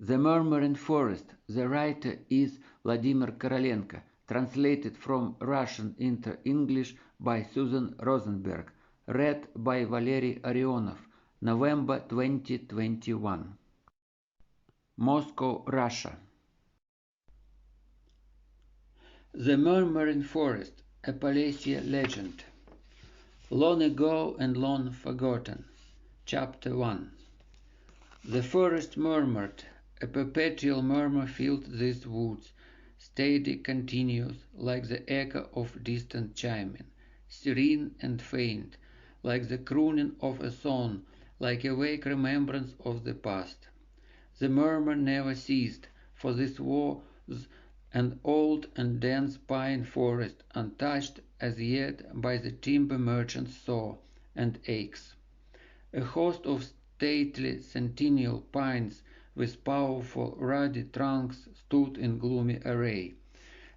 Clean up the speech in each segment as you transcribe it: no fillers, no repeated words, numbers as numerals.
The Murmuring Forest. The writer is Vladimir Korolenko, translated from Russian into English by Suzanne Rosenberg, read by Valerii Orionov, November 2021. Moscow, Russia. The Murmuring Forest, a Polessia legend. Long ago and long forgotten. Chapter 1. The forest murmured. A perpetual murmur filled these woods, steady, continuous, like the echo of distant chiming, serene and faint, like the crooning of a song, like a vague remembrance of the past. The murmur never ceased, for this was an old and dense pine forest, untouched as yet by the timber merchant's saw and axe. A host of stately centennial pines with powerful ruddy trunks stood in gloomy array,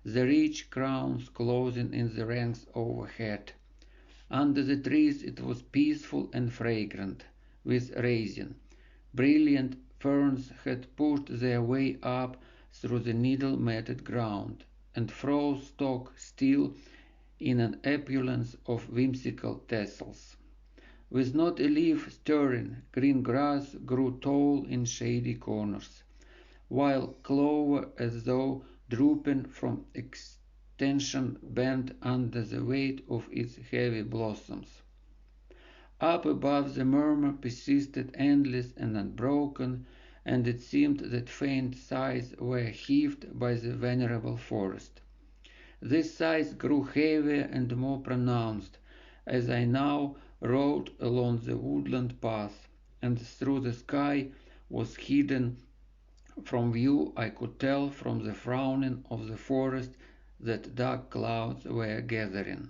the rich crowns closing in the ranks overhead. Under the trees it was peaceful and fragrant with resin. Brilliant ferns had pushed their way up through the needle-matted ground, and froze stock still in an opulence of whimsical tassels. With not a leaf stirring, green grass grew tall in shady corners, while clover, as though drooping from extension, bent under the weight of its heavy blossoms. Up above the murmur persisted endless and unbroken, and it seemed that faint sighs were heaved by the venerable forest. These sighs grew heavier and more pronounced as I now rode along the woodland path, and through the sky was hidden from view I could tell from the frowning of the forest that dark clouds were gathering.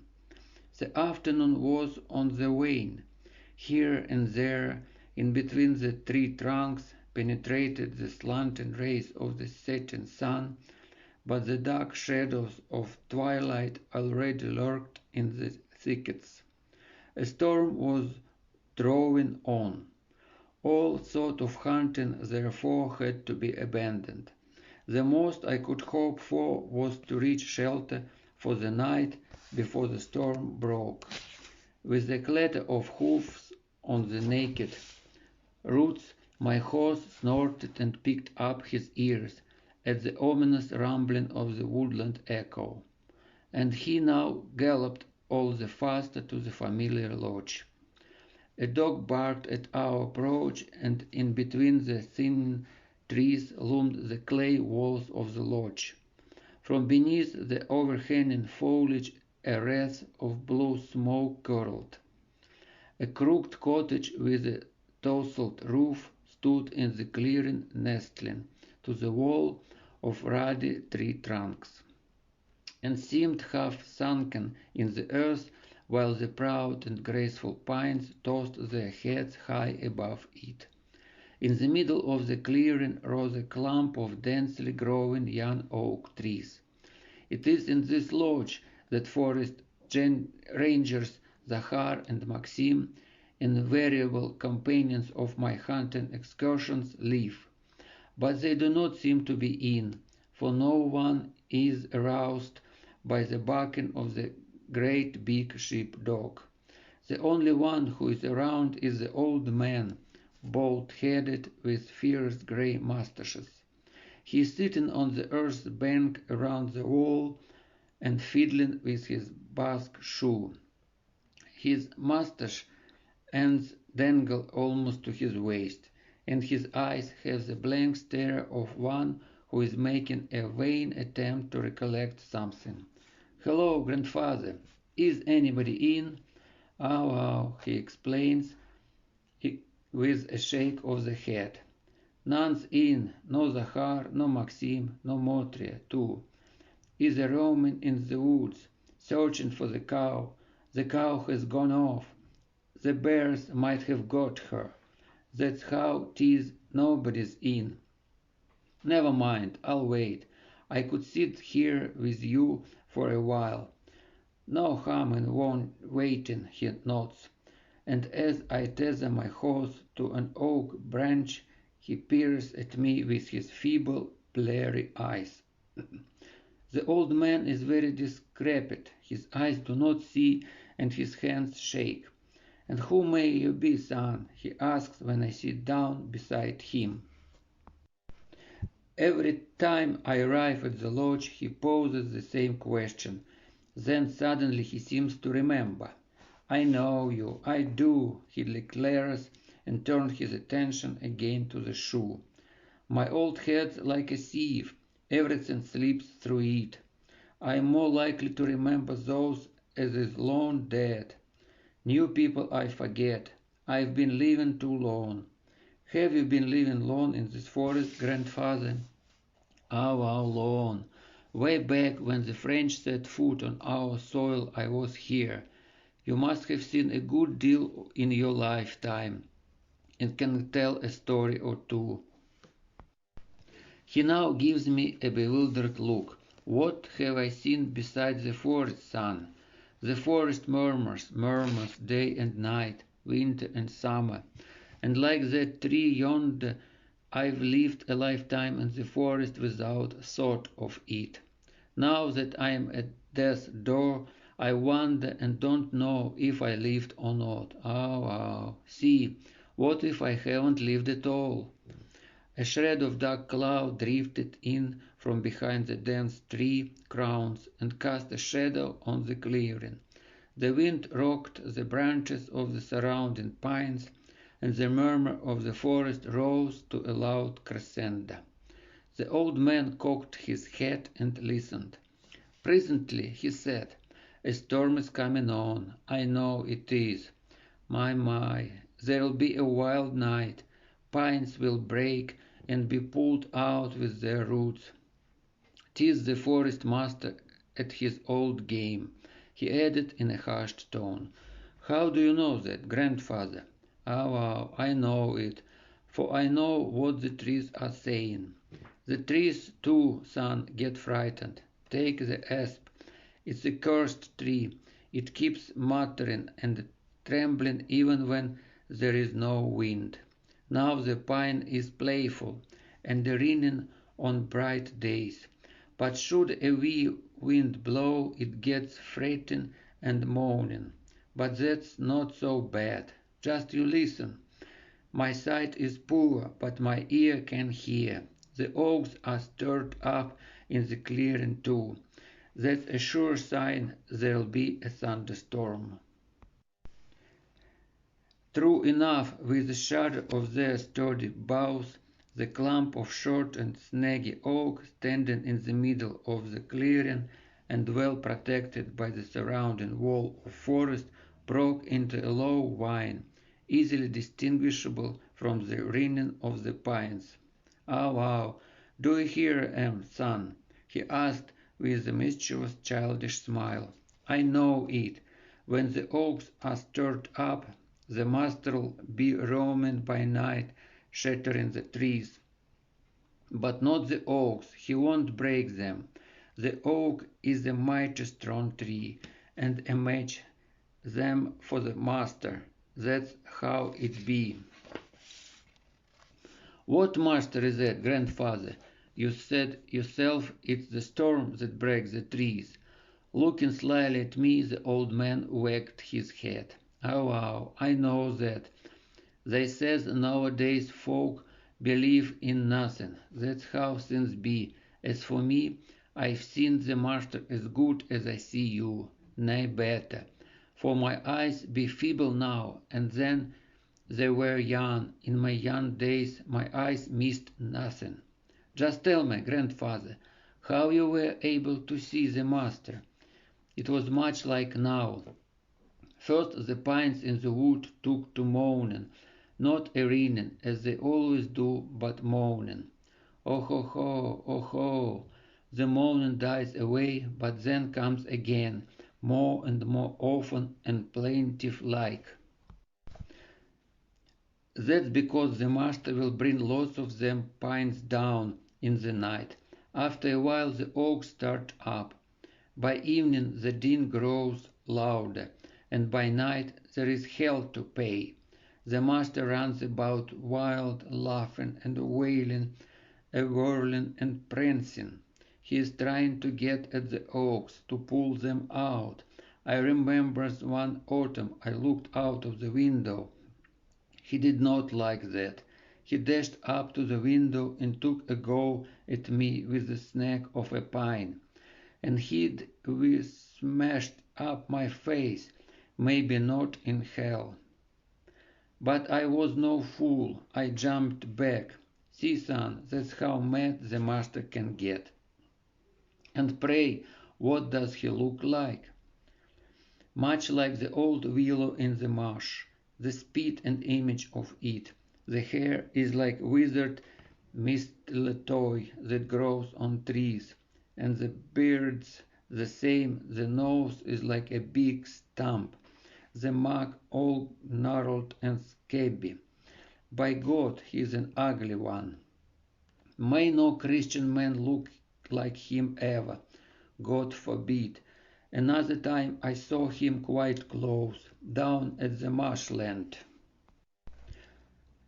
The afternoon was on the wane. Here and there, in between the tree trunks, penetrated the slanting rays of the setting sun, but the dark shadows of twilight already lurked in the thickets. A storm was drawing on. All thought of hunting therefore had to be abandoned. The most I could hope for was to reach shelter for the night before the storm broke. With the clatter of hoofs on the naked roots, my horse snorted and picked up his ears at the ominous rumbling of the woodland echo, and he now galloped all the faster to the familiar lodge. A dog barked at our approach, and in between the thin trees loomed the clay walls of the lodge. From beneath the overhanging foliage a wreath of blue smoke curled. A crooked cottage with a tousled roof stood in the clearing, nestling to the wall of ruddy tree trunks, and seemed half sunken in the earth, while the proud and graceful pines tossed their heads high above it. In the middle of the clearing rose a clump of densely growing young oak trees. It is in this lodge that forest rangers Zahar and Maxim, invariable companions of my hunting excursions, live. But they do not seem to be in, for no one is aroused by the barking of the great big sheep dog. The only one who is around is the old man, bald-headed with fierce grey mustaches. He is sitting on the earth bank around the wall and fiddling with his basque shoe. His mustache ends dangle almost to his waist, and his eyes have the blank stare of one who is making a vain attempt to recollect something. "Hello, grandfather. Is anybody in?" "Oh," he explains with a shake of the head. "None's in. No Zahar, no Maxim, no Motria, too. Is a roaming in the woods, searching for the cow. The cow has gone off. The bears might have got her. That's how 'tis. Nobody's in." "Never mind. I'll wait. I could sit here with you for a while." "No harm in waiting," he nods, and as I tether my horse to an oak branch, He peers at me with his feeble, bleary eyes. The old man is very decrepit. His eyes do not see and his hands shake. "And who may you be, son?" he asks when I sit down beside him. Every time I arrive at the lodge he poses the same question. Then suddenly he seems to remember. "I know you, I do," he declares, and turns his attention again to the shoe. "My old head's like a sieve. Everything slips through it. I am more likely to remember those as is long dead. New people I forget. I've been living too long." "Have you been living long in this forest, grandfather?" "Oh, how long! Way back when the French set foot on our soil I was here. You must have seen a good deal in your lifetime, and can tell a story or two." He now gives me a bewildered look. "What have I seen besides the forest, son? The forest murmurs day and night, winter and summer. And like that tree yonder, I've lived a lifetime in the forest without thought of it. Now that I am at death's door, I wonder and don't know if I lived or not. Oh, see, what if I haven't lived at all?" A shred of dark cloud drifted in from behind the dense tree crowns and cast a shadow on the clearing. The wind rocked the branches of the surrounding pines, and the murmur of the forest rose to a loud crescendo. The old man cocked his head and listened. Presently he said, "A storm is coming on. I know it is. My, there'll be a wild night. Pines will break and be pulled out with their roots. 'Tis the forest master at his old game," he added in a hushed tone. "How do you know that, grandfather?" Oh, I know it, for I know what the trees are saying. The trees, too, son, get frightened. Take the asp. It's a cursed tree. It keeps muttering and trembling even when there is no wind. Now the pine is playful and ringing on bright days, but should a wee wind blow, it gets fretting and moaning. But that's not so bad. Just you listen. My sight is poor, but my ear can hear. The oaks are stirred up in the clearing too. That's a sure sign there'll be a thunderstorm. True enough, with the shadow of their sturdy boughs, the clump of short and snaggy oak standing in the middle of the clearing and well protected by the surrounding wall of forest broke into a low whine, easily distinguishable from the ringing of the pines. "Oh, do you hear 'em, son?" he asked with a mischievous childish smile. "I know it. When the oaks are stirred up, the master'll be roaming by night, shattering the trees. But not the oaks. He won't break them. The oak is a mighty strong tree, and a match them for the master. That's how it be." "What master is that, grandfather? You said yourself it's the storm that breaks the trees." Looking slyly at me, the old man wagged his head. Oh, I know that. They says nowadays folk believe in nothing. That's how things be. As for me, I've seen the master as good as I see you, nay better. For my eyes be feeble now, and then they were young. In my young days my eyes missed nothing. Just tell me, grandfather, how you were able to see the master. It was much like now. First the pines in the wood took to moaning, not a ringing, as they always do, but moaning. Oh ho, oh ho. The moaning dies away, but then comes again, more and more often and plaintive-like. That's because the master will bring lots of them pines down in the night. After a while the oaks start up. By evening the din grows louder, and by night there is hell to pay. The master runs about wild, laughing and wailing, a-whirling and prancing. He is trying to get at the oaks, to pull them out. I remember one autumn I looked out of the window. He did not like that. He dashed up to the window and took a go at me with the snag of a pine. And he'd smashed up my face, maybe not in hell. But I was no fool. I jumped back. See, son, that's how mad the master can get. And pray, what does he look like? Much like the old willow in the marsh, the spit and image of it. The hair is like withered mistletoe that grows on trees, and the beard's the same. The nose is like a big stump, the mouth all gnarled and scabby. By God, he is an ugly one. May no Christian man look like him ever. God forbid. Another time I saw him quite close, down at the marshland.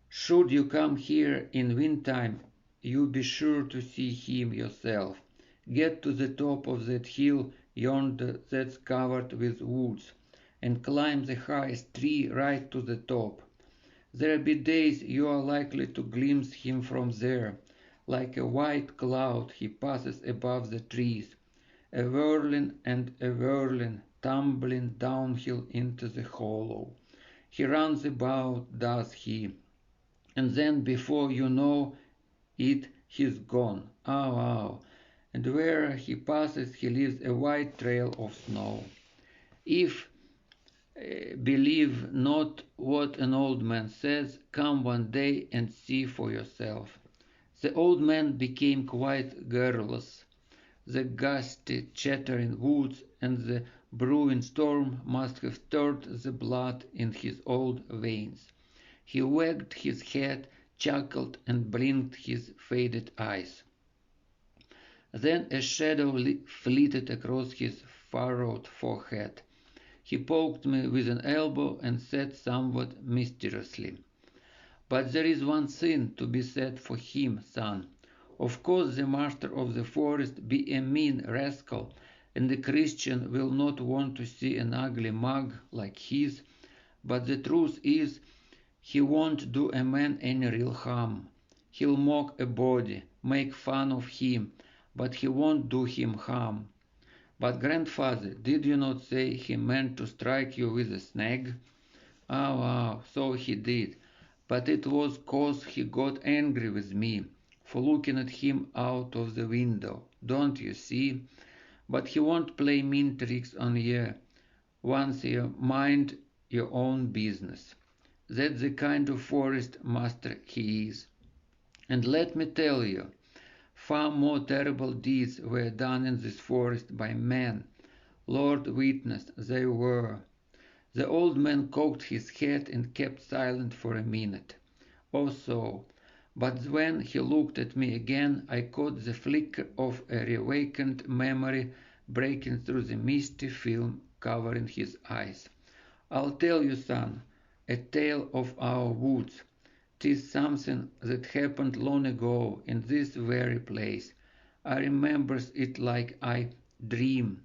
Should you come here in wintertime, you be sure to see him yourself. Get to the top of that hill yonder that's covered with woods, and climb the highest tree right to the top. There'll be days you are likely to glimpse him from there. Like a white cloud he passes above the trees, a-whirling and a-whirling, tumbling downhill into the hollow. He runs about, does he, and then before you know it he's gone. Ow, ow. And where he passes he leaves a white trail of snow. If believe not what an old man says, come one day and see for yourself. The old man became quite garrulous. The gusty, chattering woods and the brewing storm must have stirred the blood in his old veins. He wagged his head, chuckled, and blinked his faded eyes. Then a shadow flitted across his furrowed forehead. He poked me with an elbow and said somewhat mysteriously, "But there is one thing to be said for him, son. Of course the master of the forest be a mean rascal, and the Christian will not want to see an ugly mug like his, but the truth is he won't do a man any real harm. He'll mock a body, make fun of him, but he won't do him harm. But grandfather, did you not say he meant to strike you with a snag?" "Oh, so he did, but it was 'cause he got angry with me for looking at him out of the window, don't you see? But he won't play mean tricks on you once you mind your own business. That's the kind of forest master he is. And let me tell you, far more terrible deeds were done in this forest by men. Lord witness, they were." The old man cocked his head and kept silent for a minute or so, but when he looked at me again I caught the flicker of a reawakened memory breaking through the misty film covering his eyes. "I'll tell you, son, a tale of our woods. 'Tis something that happened long ago in this very place. I remembers it like I dream.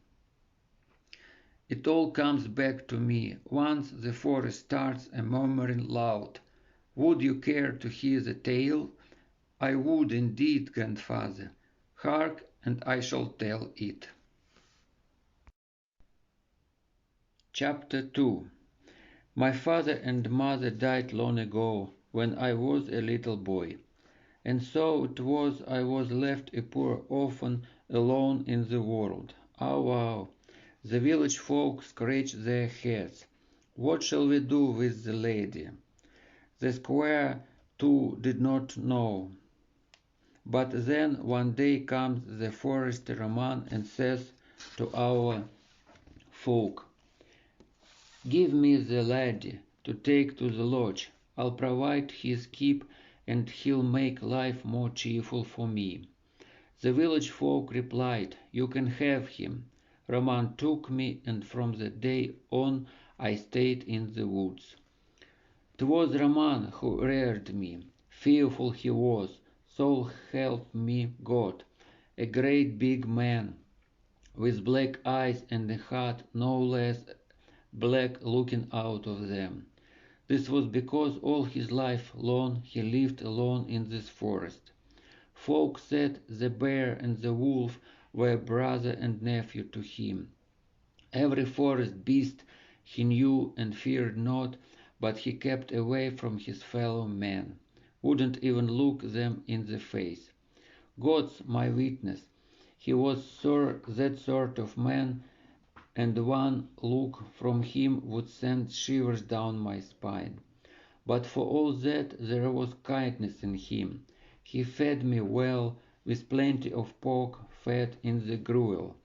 It all comes back to me once the forest starts a murmuring loud. Would you care to hear the tale?" "I would indeed, grandfather. Hark, and I shall tell it." Chapter 2. My father and mother died long ago, when I was a little boy, and so it was I was left a poor orphan alone in the world. Ow, ow! The village folk scratched their heads. What shall we do with the lady? The squire, too, did not know. But then one day comes the forester man and says to our folk, "Give me the laddie to take to the lodge. I'll provide his keep and he'll make life more cheerful for me." The village folk replied, "You can have him." Roman took me, and from that day on I stayed in the woods. 'Twas Roman who reared me. Fearful he was, so help me God. A great big man, with black eyes and a heart no less black looking out of them. This was because all his life long he lived alone in this forest. Folk said the bear and the wolf were brother and nephew to him. Every forest beast he knew and feared not, but he kept away from his fellow men, wouldn't even look them in the face. God's my witness, he was that sort of man, and one look from him would send shivers down my spine. But for all that there was kindness in him. He fed me well, with plenty of pork fat in the gruel,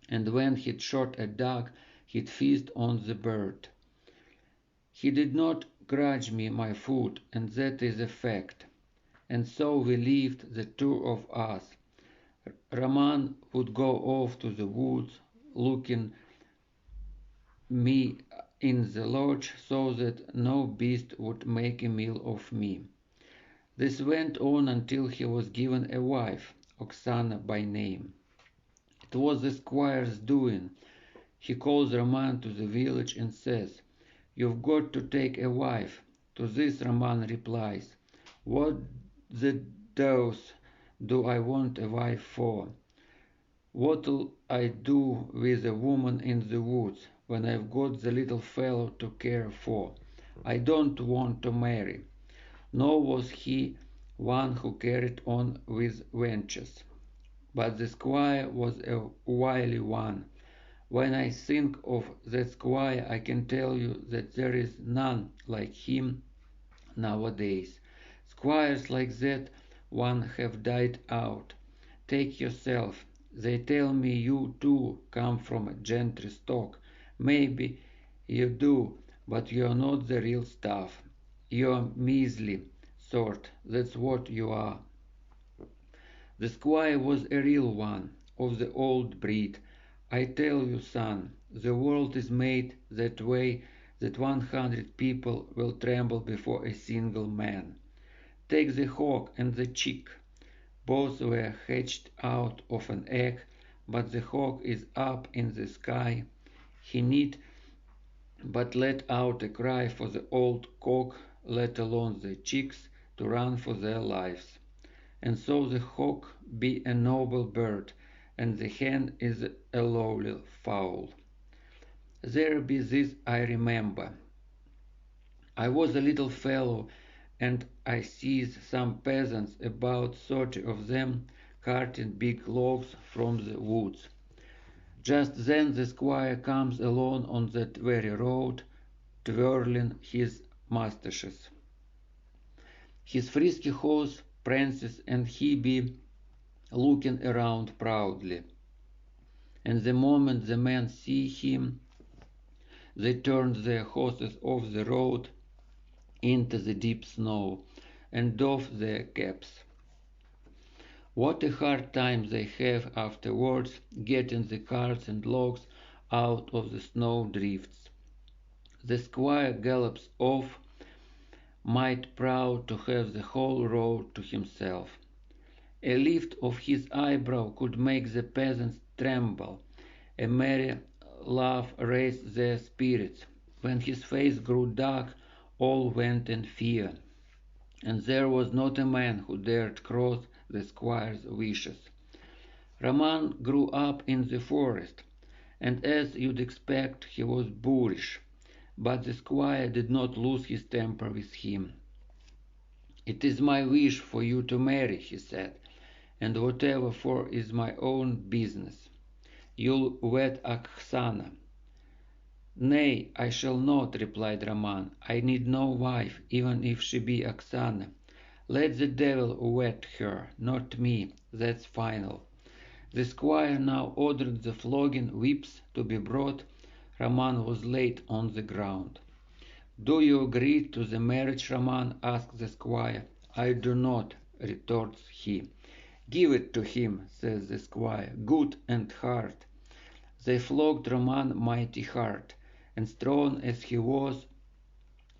and when he'd shot a duck, he'd feast on the bird. He did not grudge me my food, and that is a fact. And so we lived, the two of us. Roman would go off to the woods, looking me in the lodge so that no beast would make a meal of me. This went on until he was given a wife, Oksana by name. It was the squire's doing. He calls Roman to the village and says, "You've got to take a wife." To this Roman replies, "What the deuce do I want a wife for? What'll I do with a woman in the woods when I've got the little fellow to care for? I don't want to marry." Nor was he one who carried on with ventures. But the squire was a wily one. When I think of that squire, I can tell you that there is none like him nowadays. Squires like that one have died out. Take yourself. They tell me you too come from a gentry stock. Maybe you do, but you're not the real stuff. You're measly sort, that's what you are. The squire was a real one, of the old breed. I tell you, son, the world is made that way that 100 people will tremble before a single man. Take the hawk and the chick. Both were hatched out of an egg, but the hawk is up in the sky. He need but let out a cry for the old cock, let alone the chicks, to run for their lives. And so the hawk be a noble bird, and the hen is a lowly fowl. There be this I remember. I was a little fellow, and I sees some peasants, about 30 of them, carting big logs from the woods. Just then the squire comes along on that very road, twirling his moustaches. His frisky horse prances, and he be looking around proudly. And the moment the men see him, they turn their horses off the road into the deep snow and doff their caps. What a hard time they have afterwards getting the carts and logs out of the snow drifts. The squire gallops off, might proud to have the whole road to himself. A lift of his eyebrow could make the peasants tremble. A merry laugh raised their spirits. When his face grew dark, all went in fear, and there was not a man who dared cross the squire's wishes. Roman grew up in the forest, and as you'd expect, he was boorish, but the squire did not lose his temper with him. "It is my wish for you to marry," he said, "and whatever for is my own business. You'll wed Oksana." "Nay, I shall not," replied Roman. "I need no wife, even if she be Oksana. Let the devil wed her, not me, that's final." The squire now ordered the flogging whips to be brought. Roman was laid on the ground. "Do you agree to the marriage, Roman?" asked the squire. "I do not," retorts he. "Give it to him," says the squire, "good and hard." They flogged Roman mighty hard, and strong as he was,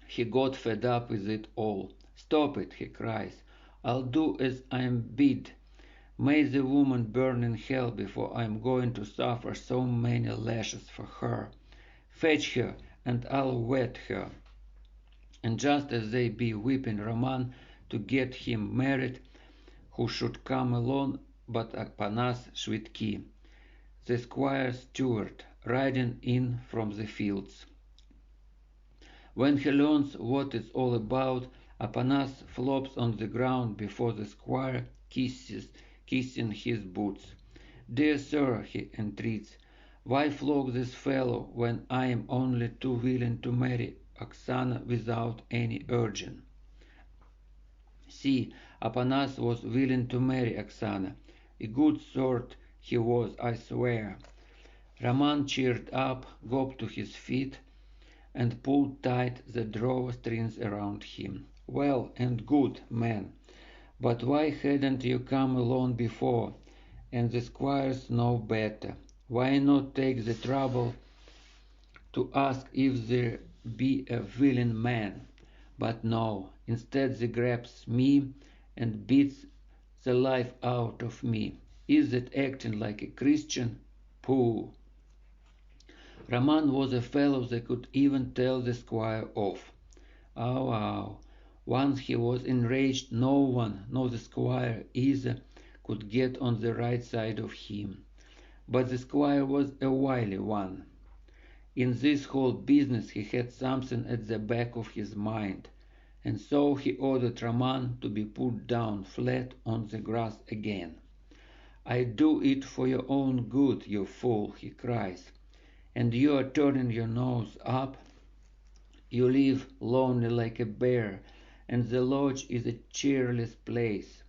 He got fed up with it all. "Stop it," he cries. "I'll do as I'm bid. May the woman burn in hell before I'm going to suffer so many lashes for her. Fetch her, and I'll wed her." And just as they be whipping Roman to get him married, who should come along but Apanas Shvitki, the squire's steward, riding in from the fields. When he learns what it's all about, Apanas flops on the ground before the squire, kissing his boots. "Dear sir," he entreats, "why flog this fellow when I am only too willing to marry Oksana without any urging?" See, Apanas was willing to marry Oksana. A good sort he was, I swear. Roman cheered up, got to his feet, and pulled tight the drawstrings around him. "Well and good, man. But why hadn't you come along before? And the squires know better. Why not take the trouble to ask if there be a willing man? But no, instead they grabs me and beats the life out of me. Is that acting like a Christian? Pooh!" Roman was a fellow that could even tell the squire off. Ow, ow. Once he was enraged, no one, nor the squire either, could get on the right side of him. But the squire was a wily one. In this whole business he had something at the back of his mind, and so he ordered Roman to be put down flat on the grass again. "I do it for your own good, you fool," he cries, "and you are turning your nose up. You live lonely like a bear, and the lodge is a cheerless place.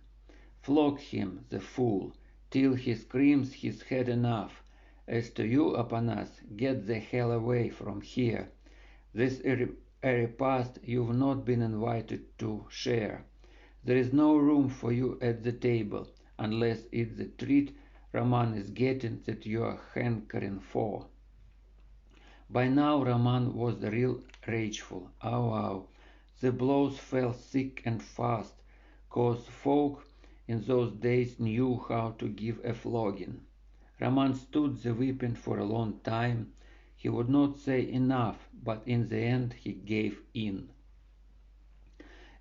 Flog him, the fool, till he screams he's had enough. As to you, Apanas, get the hell away from here. This a repast you've not been invited to share. There is no room for you at the table, unless it's the treat Roman is getting that you are hankering for." By now Roman was real rageful. Ow, ow. The blows fell thick and fast, 'cause folk in those days knew how to give a flogging. Roman stood the whipping for a long time. He would not say enough, but in the end he gave in.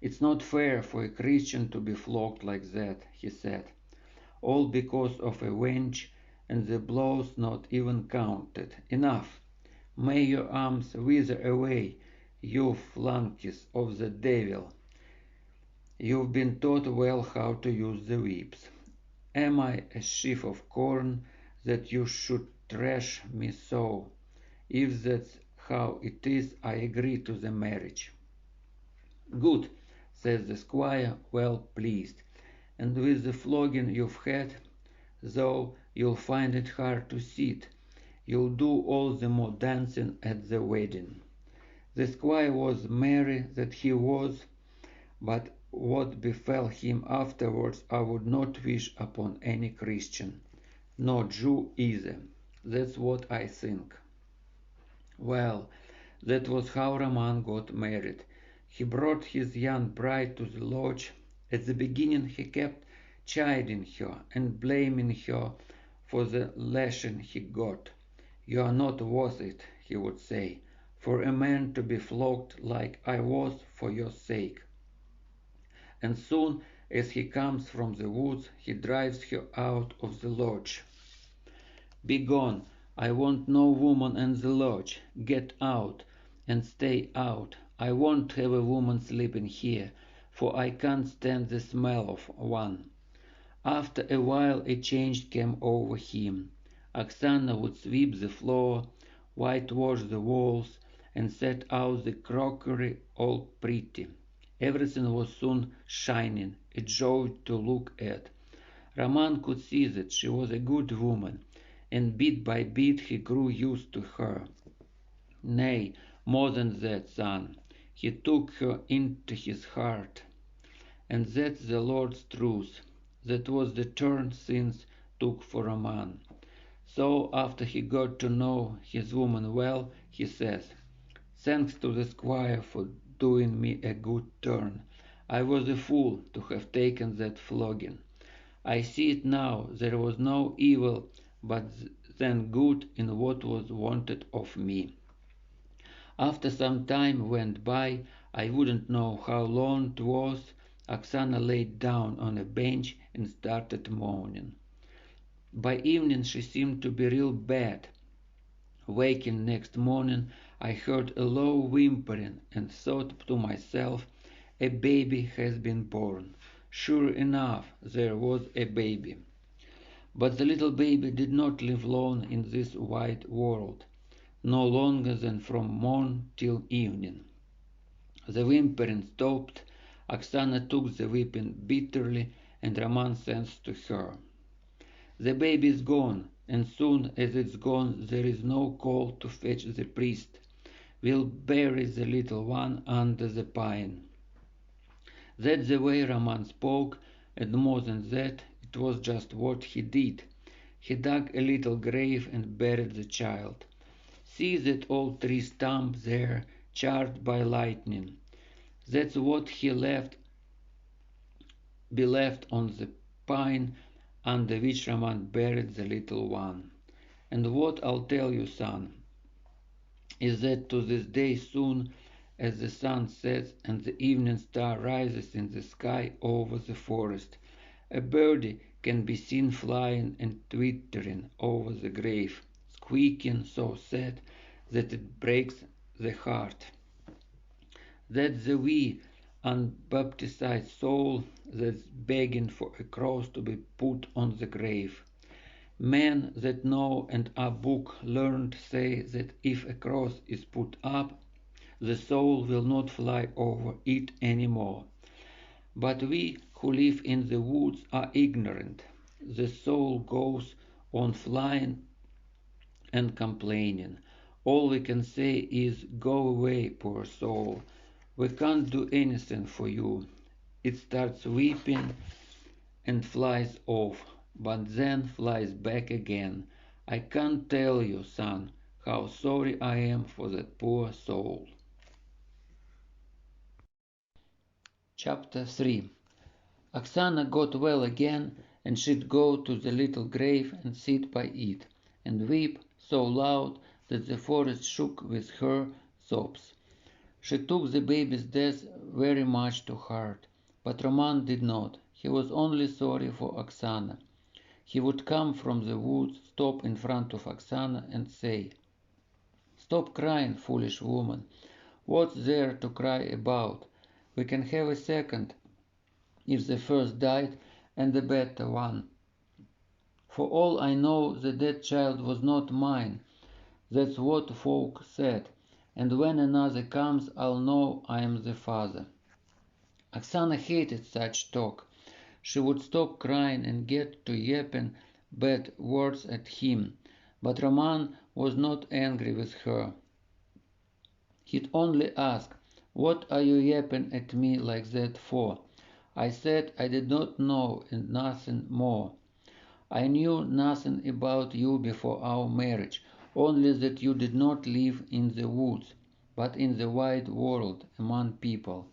"It's not fair for a Christian to be flogged like that," he said. "All because of a wench, and the blows not even counted. Enough! May your arms wither away, you flunkies of the devil. You've been taught well how to use the whips. Am I a sheaf of corn that you should thrash me so? If that's how it is, I agree to the marriage." "Good," says the squire, well pleased. "And with the flogging you've had, though you'll find it hard to sit, you'll do all the more dancing at the wedding." The squire was merry that he was, but what befell him afterwards I would not wish upon any Christian, nor Jew either. That's what I think. Well, that was how Roman got married. He brought his young bride to the lodge. At the beginning he kept chiding her and blaming her for the lashing he got. "You are not worth it," he would say, "for a man to be flogged like I was for your sake." And soon as he comes from the woods, he drives her out of the lodge. "Begone! I want no woman in the lodge. Get out, and stay out. I won't have a woman sleeping here, for I can't stand the smell of one." After a while a change came over him. Oksana would sweep the floor, whitewash the walls, and set out the crockery all pretty. Everything was soon shining, a joy to look at. Roman could see that she was a good woman, and bit by bit he grew used to her. Nay, more than that, son, he took her into his heart. And that's the Lord's truth. That was the turn things took for Roman. So after he got to know his woman well, he says, "Thanks to the squire for doing me a good turn. I was a fool to have taken that flogging. I see it now, there was no evil but then good in what was wanted of me. After some time went by, I wouldn't know how long 'twas, Oksana laid down on a bench and started moaning. By evening she seemed to be real bad. Waking next morning, I heard a low whimpering and thought to myself, a baby has been born. Sure enough, there was a baby. But the little baby did not live long in this wide world, no longer than from morn till evening. The whimpering stopped, Oksana took the whipping bitterly, and Roman says to her, the baby is gone, and soon as it's gone there is no call to fetch the priest. We'll bury the little one under the pine. That's the way Roman spoke, and more than that, it was just what he did. He dug a little grave and buried the child. See that old tree stump there, charred by lightning. That's what he be left on the pine under which Roman buried the little one. And what I'll tell you, son, is that to this day soon as the sun sets and the evening star rises in the sky over the forest, a birdie can be seen flying and twittering over the grave, squeaking so sad that it breaks the heart. That's the wee, unbaptized soul that's begging for a cross to be put on the grave. Men that know and are book learned say that if a cross is put up, the soul will not fly over it any more. But we who live in the woods are ignorant. The soul goes on flying and complaining. All we can say is, go away, poor soul. We can't do anything for you. It starts weeping and flies off, but then flies back again. I can't tell you, son, how sorry I am for that poor soul. Chapter 3. Oksana got well again, and she'd go to the little grave and sit by it, and weep so loud that the forest shook with her sobs. She took the baby's death very much to heart, but Roman did not. He was only sorry for Oksana. He would come from the woods, stop in front of Oksana and say, stop crying, foolish woman. What's there to cry about? We can have a second if the first died and a better one. For all I know, the dead child was not mine. That's what folk said. And when another comes, I'll know I am the father. Oksana hated such talk. She would stop crying and get to yapping bad words at him. But Roman was not angry with her. He'd only ask, what are you yapping at me like that for? I said I did not know and nothing more. I knew nothing about you before our marriage, only that you did not live in the woods, but in the wide world among people.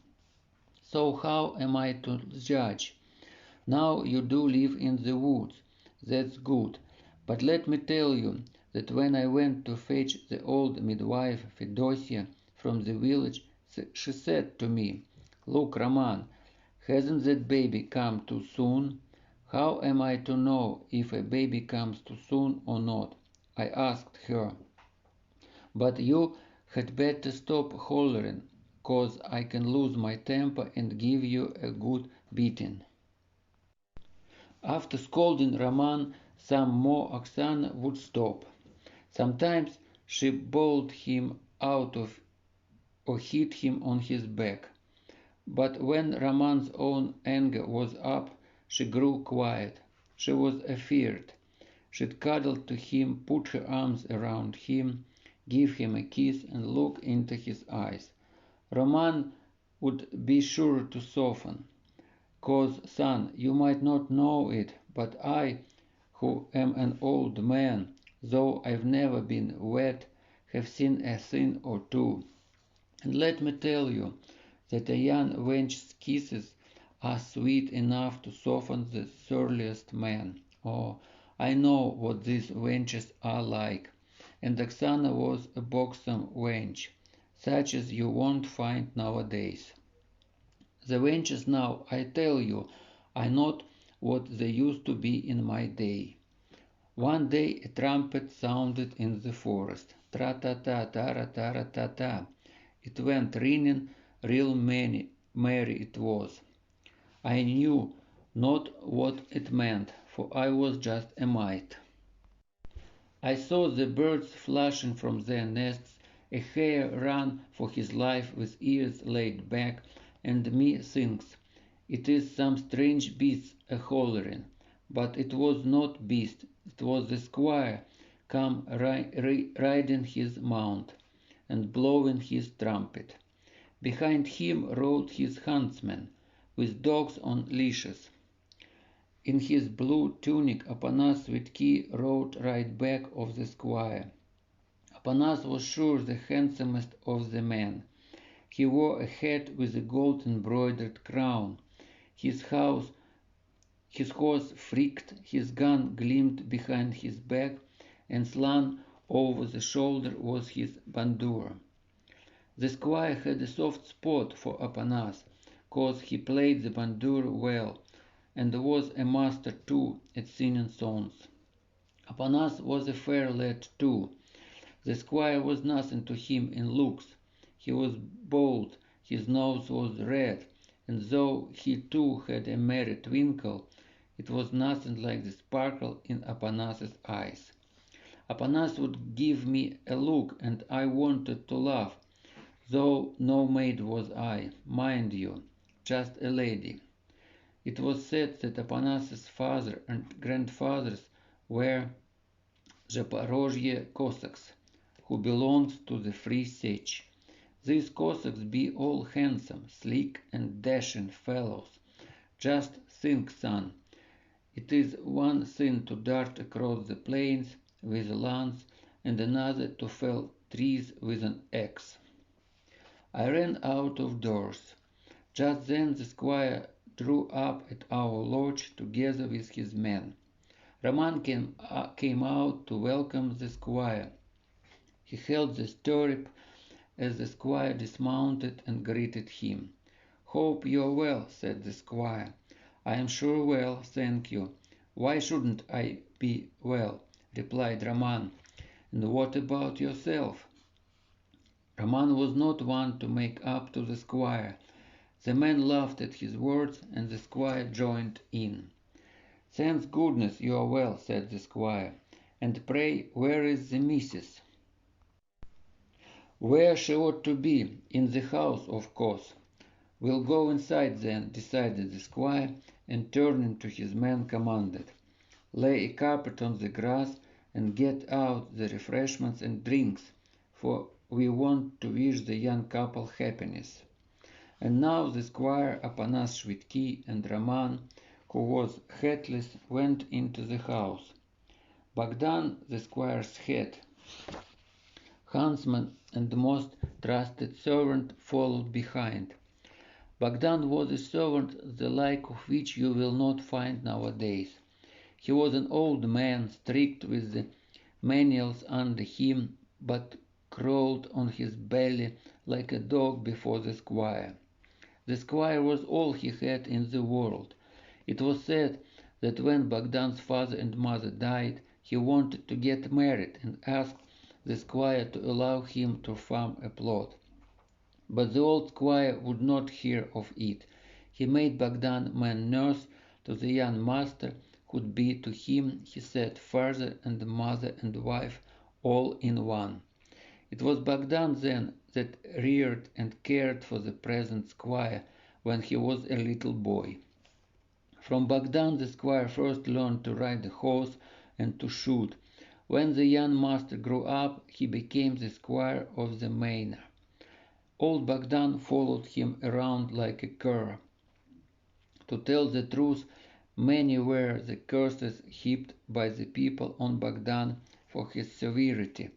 So how am I to judge? Now you do live in the woods. That's good. But let me tell you that when I went to fetch the old midwife Fedosia from the village, she said to me, look, Roman, hasn't that baby come too soon? How am I to know if a baby comes too soon or not? I asked her. But you had better stop hollering, 'cause I can lose my temper and give you a good beating. After scolding Roman some more, Oksana would stop. Sometimes she bowled him out of or hit him on his back. But when Roman's own anger was up, she grew quiet. She was afeard. She'd cuddle to him, put her arms around him, give him a kiss, and look into his eyes. Roman would be sure to soften. 'Cause, son, you might not know it, but I, who am an old man, though I've never been wet, have seen a thing or two. And let me tell you, that a young wench's kisses are sweet enough to soften the surliest man. Oh, I know what these wenches are like. And Oksana was a buxom wench, such as you won't find nowadays. The wenches now, I tell you, are not what they used to be in my day. One day a trumpet sounded in the forest. Tra-ta-ta, tara-tara-ta-ta. It went ringing, real merry it was. I knew not what it meant, for I was just a mite. I saw the birds flashing from their nests, a hare ran for his life with ears laid back, and methinks it is some strange beast a-hollering. But it was not beast, it was the squire come riding his mount, and blowing his trumpet. Behind him rode his huntsman, with dogs on leashes. In his blue tunic Apanas Svidki rode right back of the squire. Apanas was sure the handsomest of the men. He wore a hat with a gold-embroidered crown. His horse frisked, his gun gleamed behind his back, and slung over the shoulder was his bandur. The squire had a soft spot for Apanas, 'cause he played the bandur well, and was a master too at singing songs. Apanas was a fair lad too. The squire was nothing to him in looks. He was bald, his nose was red, and though he too had a merry twinkle, it was nothing like the sparkle in Apanas's eyes. Apanas would give me a look, and I wanted to laugh, though no maid was I, mind you, just a lady. It was said that Apanas's father and grandfathers were Zaporozhye Cossacks, who belonged to the Free Sech. These Cossacks be all handsome, sleek, and dashing fellows. Just think, son, it is one thing to dart across the plains with a lance, and another to fell trees with an axe. I ran out of doors. Just then the squire drew up at our lodge together with his men. Roman came out to welcome the squire. He held the stirrup as the squire dismounted and greeted him. "Hope you're well," said the squire. "I am sure well, thank you. Why shouldn't I be well?" replied Roman. "And what about yourself?" Roman was not one to make up to the squire. The man laughed at his words, and the squire joined in. "Thank goodness you are well," said the squire. "And pray, where is the missus?" "Where she ought to be, in the house, of course." "We'll go inside then," decided the squire, and turning to his men commanded, "Lay a carpet on the grass and get out the refreshments and drinks, for we want to wish the young couple happiness." And now the squire, Apanas Svidki, and Roman, who was hatless, went into the house. Bogdan, the squire's head huntsman and most trusted servant, followed behind. Bogdan was a servant the like of which you will not find nowadays. He was an old man, strict with the menials under him, but crawled on his belly like a dog before the squire. The squire was all he had in the world. It was said that when Bogdan's father and mother died, he wanted to get married and asked the squire to allow him to farm a plot. But the old squire would not hear of it. He made Bogdan man nurse to the young master, who'd be to him, he said, father and mother and wife all in one. It was Bogdan then that reared and cared for the present squire when he was a little boy. From Bogdan the squire first learned to ride a horse and to shoot. When the young master grew up, he became the squire of the manor. Old Bogdan followed him around like a cur. To tell the truth, many were the curses heaped by the people on Bogdan for his severity,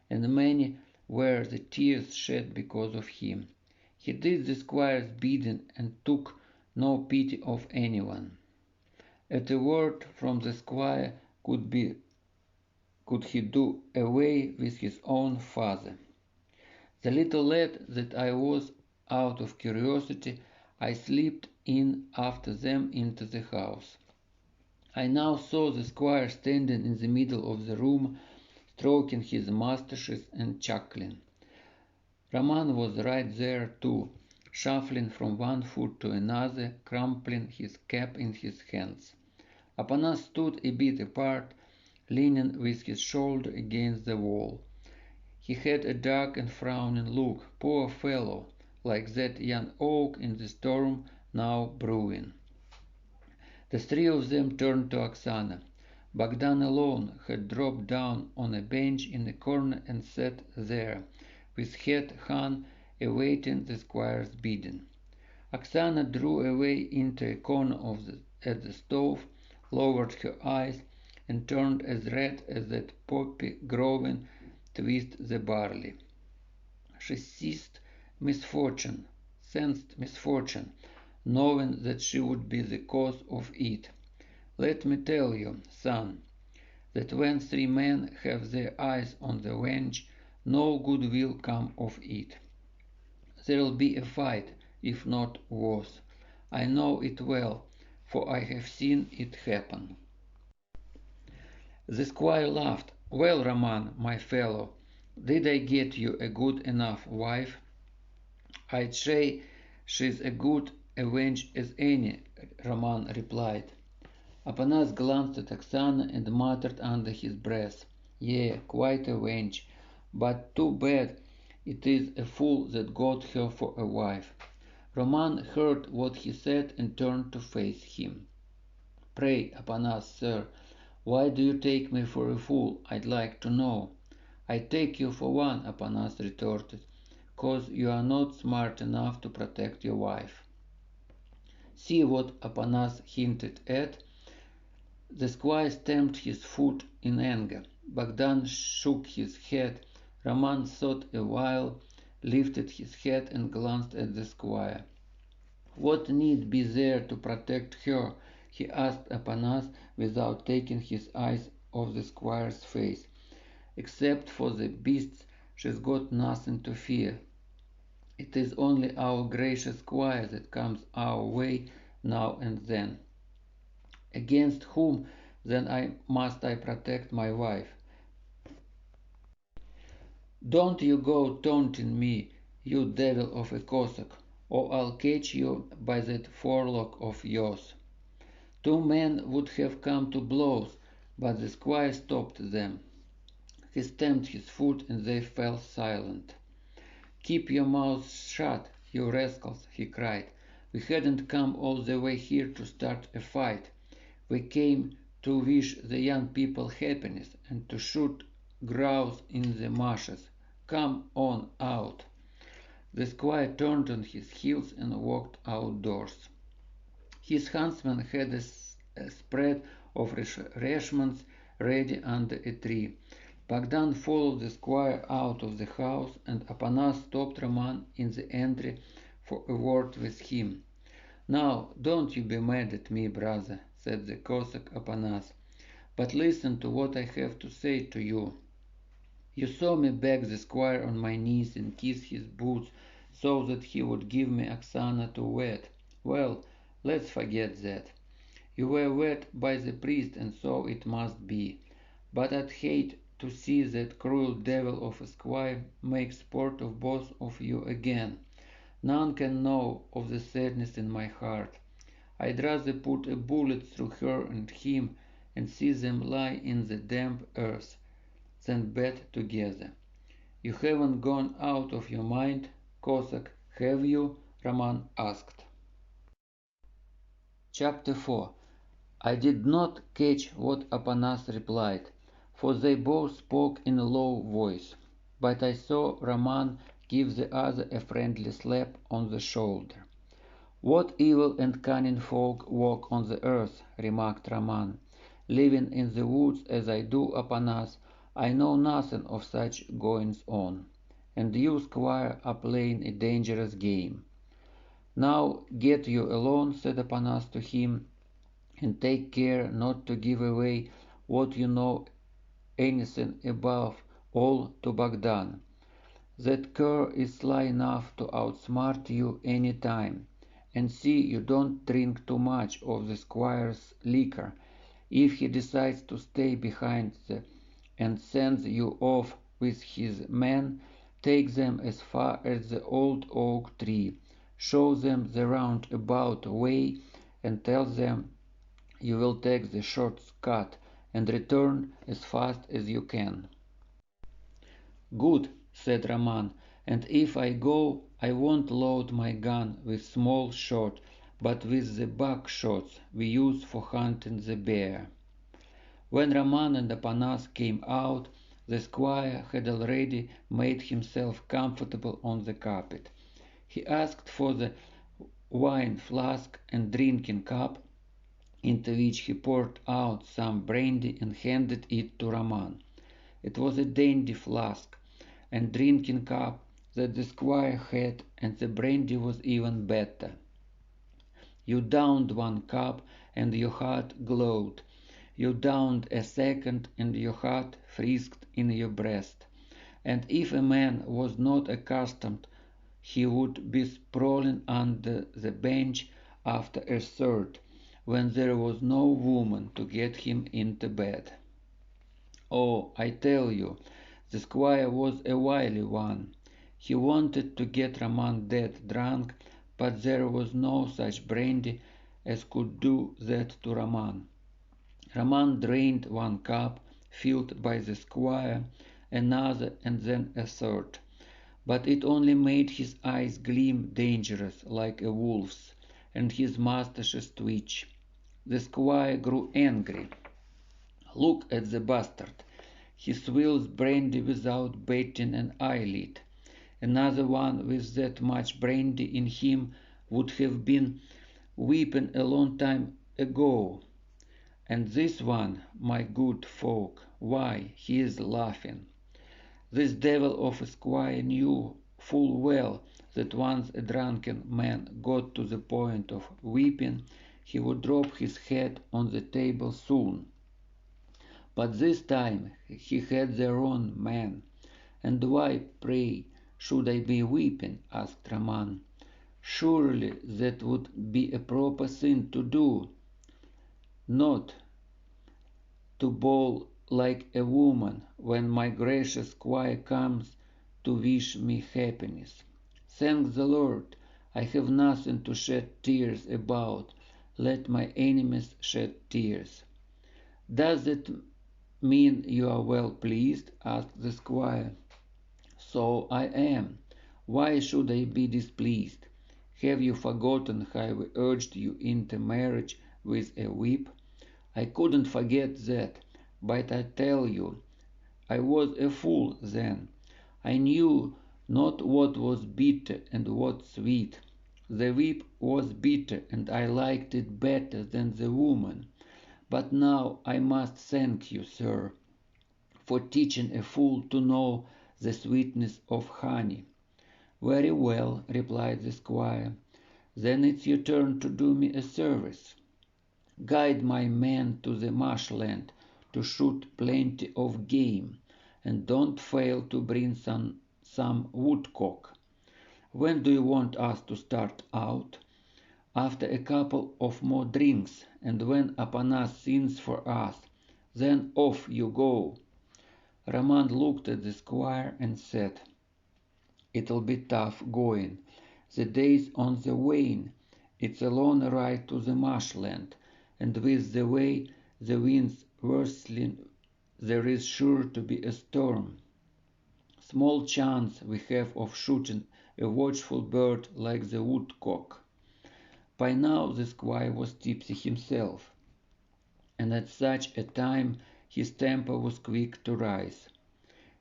and many were the tears shed because of him. He did the squire's bidding and took no pity of anyone. At a word from the squire could he do away with his own father. The little lad that I was, out of curiosity, I slipped in after them into the house. I now saw the squire standing in the middle of the room, stroking his moustaches and chuckling. Roman was right there too, shuffling from one foot to another, crumpling his cap in his hands. Apanas stood a bit apart, leaning with his shoulder against the wall. He had a dark and frowning look, poor fellow, like that young oak in the storm now brewing. The three of them turned to Oksana. Bogdan alone had dropped down on a bench in a corner and sat there, with head hung, awaiting the squire's bidding. Oksana drew away into a corner at the stove, lowered her eyes, and turned as red as that poppy growing twixt the barley. She sensed misfortune, knowing that she would be the cause of it. Let me tell you, son, that when three men have their eyes on the wench, no good will come of it. There'll be a fight, if not worse. I know it well, for I have seen it happen. The squire laughed. Well, Roman, my fellow, did I get you a good enough wife? I'd say she's as good a wench as any, Roman replied. Apanas glanced at Oksana and muttered under his breath, "Yeah, quite a wench, but too bad it is a fool that got her for a wife." Roman heard what he said and turned to face him. "Pray, Apanas, sir, why do you take me for a fool, I'd like to know?" "I take you for one," Apanas retorted, "'cause you are not smart enough to protect your wife." See what Apanas hinted at? The squire stamped his foot in anger. Bogdan shook his head. Roman thought a while, lifted his head and glanced at the squire. "What need be there to protect her?" he asked Apanas without taking his eyes off the squire's face. "Except for the beasts, she's got nothing to fear. It is only our gracious squire that comes our way now and then." "Against whom then must I protect my wife?" "Don't you go taunting me, you devil of a Cossack, or I'll catch you by that forelock of yours." Two men would have come to blows, but the squire stopped them. He stamped his foot and they fell silent. "Keep your mouths shut, you rascals," he cried. "We hadn't come all the way here to start a fight. We came to wish the young people happiness and to shoot grouse in the marshes. Come on out." The squire turned on his heels and walked outdoors. His huntsman had a spread of refreshments ready under a tree. Bogdan followed the squire out of the house, and Apanas stopped Roman in the entry for a word with him. "Now, don't you be mad at me, brother," said the Cossack Apanas, "but listen to what I have to say to you. You saw me beg the squire on my knees and kiss his boots so that he would give me Oksana to wed. Well, let's forget that. You were wed by the priest, and so it must be. But I'd hate to see that cruel devil of a squire make sport of both of you again. None can know of the sadness in my heart. I'd rather put a bullet through her and him and see them lie in the damp earth than bet together. You haven't gone out of your mind, Cossack, have you?" Roman asked. Chapter 4. I did not catch what Apanas replied, for they both spoke in a low voice, but I saw Roman give the other a friendly slap on the shoulder. "What evil and cunning folk walk on the earth," remarked Roman. "Living in the woods as I do, Apanas, I know nothing of such goings on. and you, squire, are playing a dangerous game. Now get you alone, said Apanas to him, and take care not to give away what you know anything above all to Bogdan. That cur is sly enough to outsmart you any time. And see you don't drink too much of the squire's liquor. If he decides to stay behind and sends you off with his men, take them as far as the old oak tree, show them the roundabout way, and tell them you will take the short cut and return as fast as you can. Good, said Roman, and if I go, I won't load my gun with small shot, but with the buck shots we use for hunting the bear. When Roman and Apanas came out, the squire had already made himself comfortable on the carpet. He asked for the wine flask and drinking cup, into which he poured out some brandy and handed it to Roman. It was a dandy flask and drinking cup that the squire had, and the brandy was even better. You downed one cup and your heart glowed. You downed a second and your heart frisked in your breast. And if a man was not accustomed, he would be sprawling under the bench after a third, when there was no woman to get him into bed. Oh, I tell you, the squire was a wily one. He wanted to get Roman dead drunk, but there was no such brandy as could do that to Roman. Roman drained one cup, filled by the squire, another, and then a third. But it only made his eyes gleam dangerous like a wolf's, and his moustaches twitch. The squire grew angry. Look at the bastard. He swills brandy without batting an eyelid. Another one with that much brandy in him would have been weeping a long time ago. And this one, my good folk, why, he is laughing. This devil of a squire knew full well that once a drunken man got to the point of weeping, he would drop his head on the table soon. But this time he had the wrong man. And why, pray, should I be weeping? Asked Roman. Surely that would be a proper thing to do, not to bawl like a woman when my gracious squire comes to wish me happiness. Thank the Lord, I have nothing to shed tears about. Let my enemies shed tears. Does that mean you are well pleased? Asked the squire. So I am. Why should I be displeased? Have you forgotten how we urged you into marriage with a whip? I couldn't forget that, but I tell you, I was a fool then. I knew not what was bitter and what sweet. The whip was bitter, and I liked it better than the woman. But now I must thank you, sir, for teaching a fool to know the sweetness of honey. Very well, replied the squire. Then it's your turn to do me a service. Guide my men to the marshland to shoot plenty of game, and don't fail to bring some woodcock. When do you want us to start out? After a couple of more drinks, and when Apanas sings for us, then off you go. Roman looked at the squire and said, It'll be tough going. The day's on the wane. It's a long ride to the marshland, and with the way the wind's worsening, there is sure to be a storm. Small chance we have of shooting a watchful bird like the woodcock. By now the squire was tipsy himself, and at such a time his temper was quick to rise.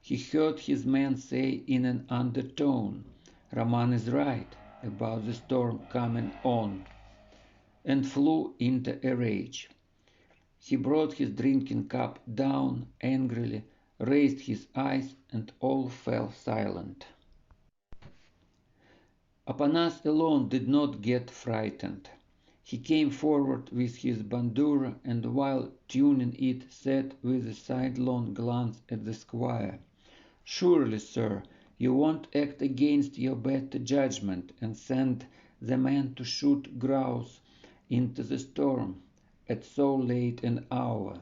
He heard his men say in an undertone, Roman is right about the storm coming on, and flew into a rage. He brought his drinking cup down angrily, raised his eyes, and all fell silent. Apanas alone did not get frightened. He came forward with his bandura, and while tuning it, said with a sidelong glance at the squire, "Surely, sir, you won't act against your better judgment and send the man to shoot grouse into the storm at so late an hour."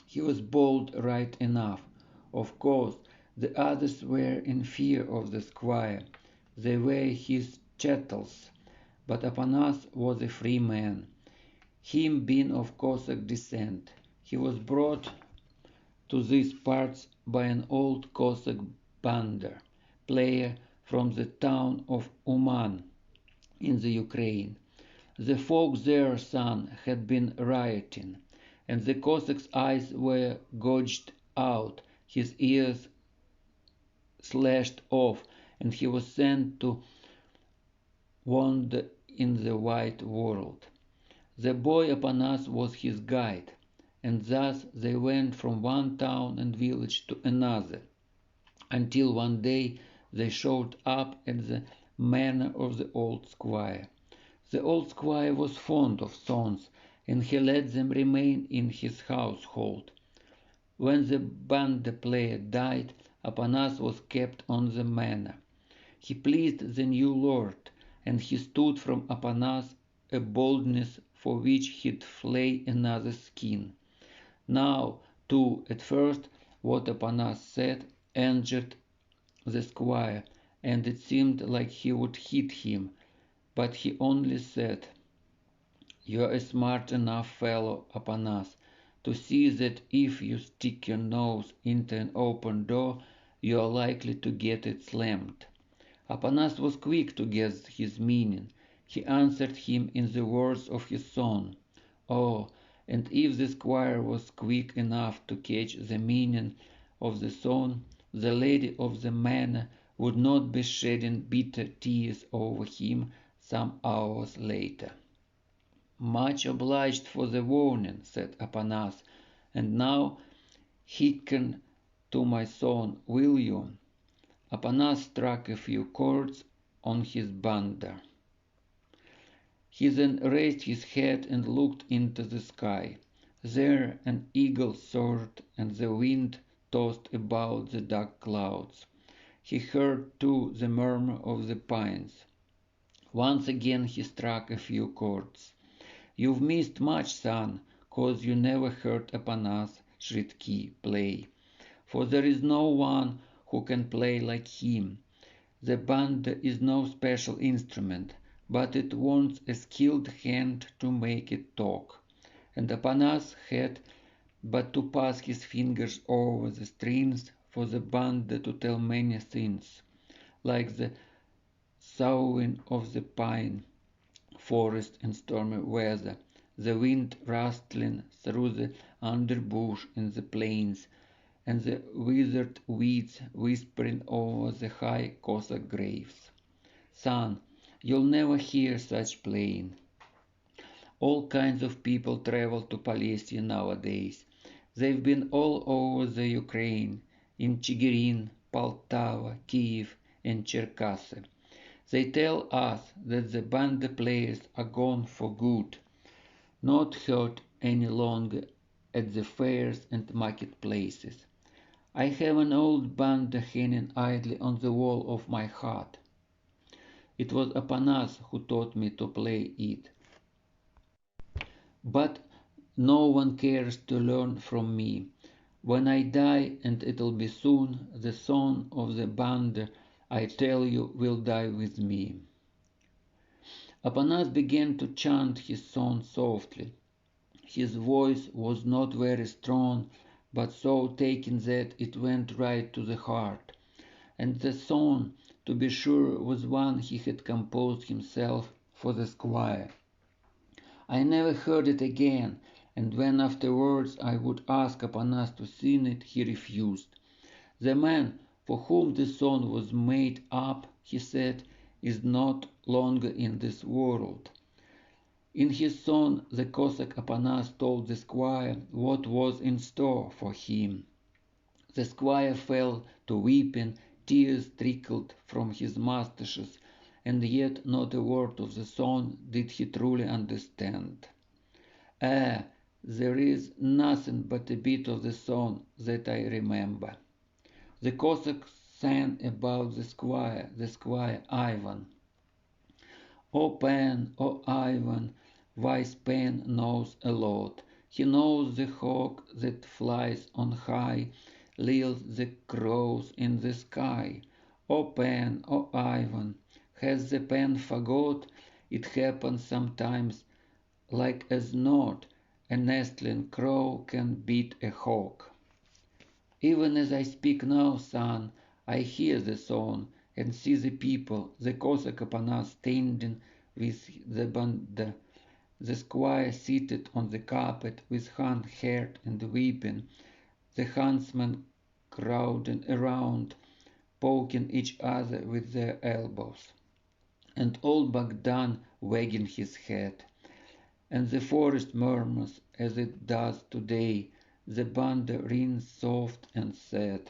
He was bold right enough. Of course, the others were in fear of the squire. They were his chattels. But Apanas was a free man, him being of Cossack descent. He was brought to these parts by an old Cossack bander player from the town of Uman in the Ukraine. The folk there, son, had been rioting, and the Cossack's eyes were gouged out, his ears slashed off, and he was sent to wander in the wide world. The boy Apanas was his guide, and thus they went from one town and village to another, until one day they showed up at the manor of the old squire. The old squire was fond of sons, and he let them remain in his household. When the banda player died, Apanas was kept on the manor. He pleased the new lord, and he stood from Apanas a boldness for which he'd flay another's skin. Now, too, at first, what Apanas said injured the squire, and it seemed like he would hit him, but he only said, "You're a smart enough fellow, Apanas, to see that if you stick your nose into an open door, you are likely to get it slammed." Apanas was quick to guess his meaning. He answered him in the words of his song. Oh, and if the squire was quick enough to catch the meaning of the song, the lady of the manor would not be shedding bitter tears over him some hours later. "Much obliged for the warning," said Apanas, "and now hearken to my song, will you?" Apanas struck a few chords on his bander. He then raised his head and looked into the sky. There an eagle soared, and the wind tossed about the dark clouds. He heard, too, the murmur of the pines. Once again he struck a few chords. "You've missed much, son, 'cause you never heard Apanas Shridki play. For there is no one who can play like him. The banda is no special instrument, but it wants a skilled hand to make it talk." And Apanas had but to pass his fingers over the strings for the banda to tell many things, like the soughing of the pine forest in stormy weather, the wind rustling through the underbush in the plains, and the withered weeds whispering over the high Cossack graves. "Son, you'll never hear such playing. All kinds of people travel to Polessia nowadays. They've been all over the Ukraine, in Chigirin, Poltava, Kiev, and Cherkasy. They tell us that the banda players are gone for good, not heard any longer at the fairs and marketplaces. I have an old banda hanging idly on the wall of my hut. It was Apanas who taught me to play it. But no one cares to learn from me. When I die, and it'll be soon, the song of the banda, I tell you, will die with me." Apanas began to chant his song softly. His voice was not very strong, but so taken that it went right to the heart. And the song, to be sure, was one he had composed himself for the squire. I never heard it again, and when afterwards I would ask Apanas to sing it, he refused. "The man for whom this song was made up," he said, "is not longer in this world." In his song the Cossack Apanas told the squire what was in store for him. The squire fell to weeping, tears trickled from his moustaches, and yet not a word of the song did he truly understand. Ah, there is nothing but a bit of the song that I remember. The Cossack sang about the squire Ivan. O Ivan, wise Pan knows a lot. He knows the hawk that flies on high, lills the crows in the sky. O Ivan, has the Pan forgot? It happens sometimes, like as not, a nestling crow can beat a hawk. Even as I speak now, son, I hear the song and see the people, the Cossack upon us standing with the band, the squire seated on the carpet with hand haired and weeping, the huntsmen crowding around, poking each other with their elbows, and old Bogdan wagging his head. And the forest murmurs as it does today, the banda rings soft and sad.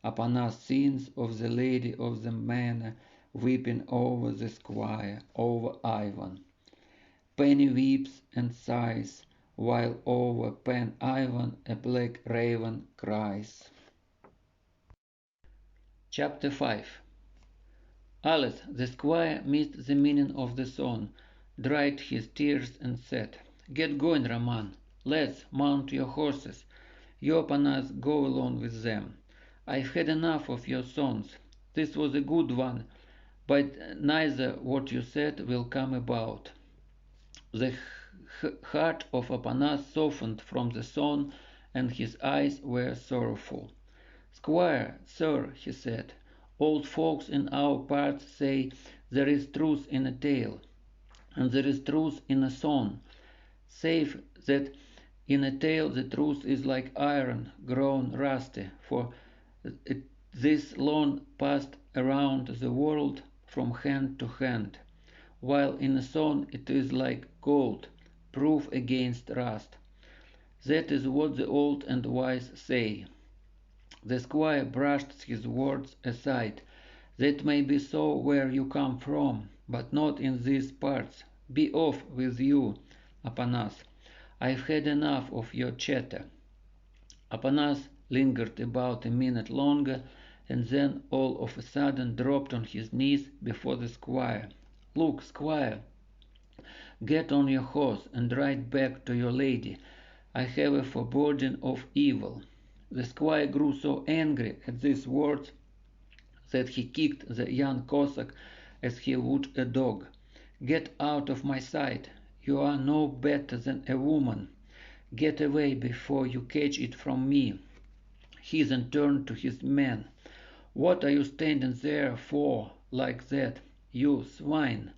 Upon us scenes of the lady of the manor weeping over the squire, over Ivan. Penny weeps and sighs, while over Pan Ivan a black raven cries. Chapter 5. Alice, the squire, missed the meaning of the song, dried his tears, and said, "Get going, Roman. Let's mount your horses. You upon us go along with them. I've had enough of your songs. This was a good one, but neither what you said will come about." The heart of Apanas softened from the song, and his eyes were sorrowful. "Squire, sir," he said, "old folks in our parts say there is truth in a tale, and there is truth in a song, save that in a tale the truth is like iron grown rusty, for this long passed around the world from hand to hand, while in a song it is like gold, proof against rust. That is what the old and wise say." The squire brushed his words aside. "That may be so where you come from, but not in these parts. Be off with you, Apanas. I've had enough of your chatter." Apanas lingered about a minute longer, and then all of a sudden dropped on his knees before the squire. "Look, squire, get on your horse and ride back to your lady. I have a foreboding of evil." The squire grew so angry at these words that he kicked the young Cossack as he would a dog. "Get out of my sight. You are no better than a woman. Get away before you catch it from me." He then turned to his men. "What are you standing there for like that, you swine?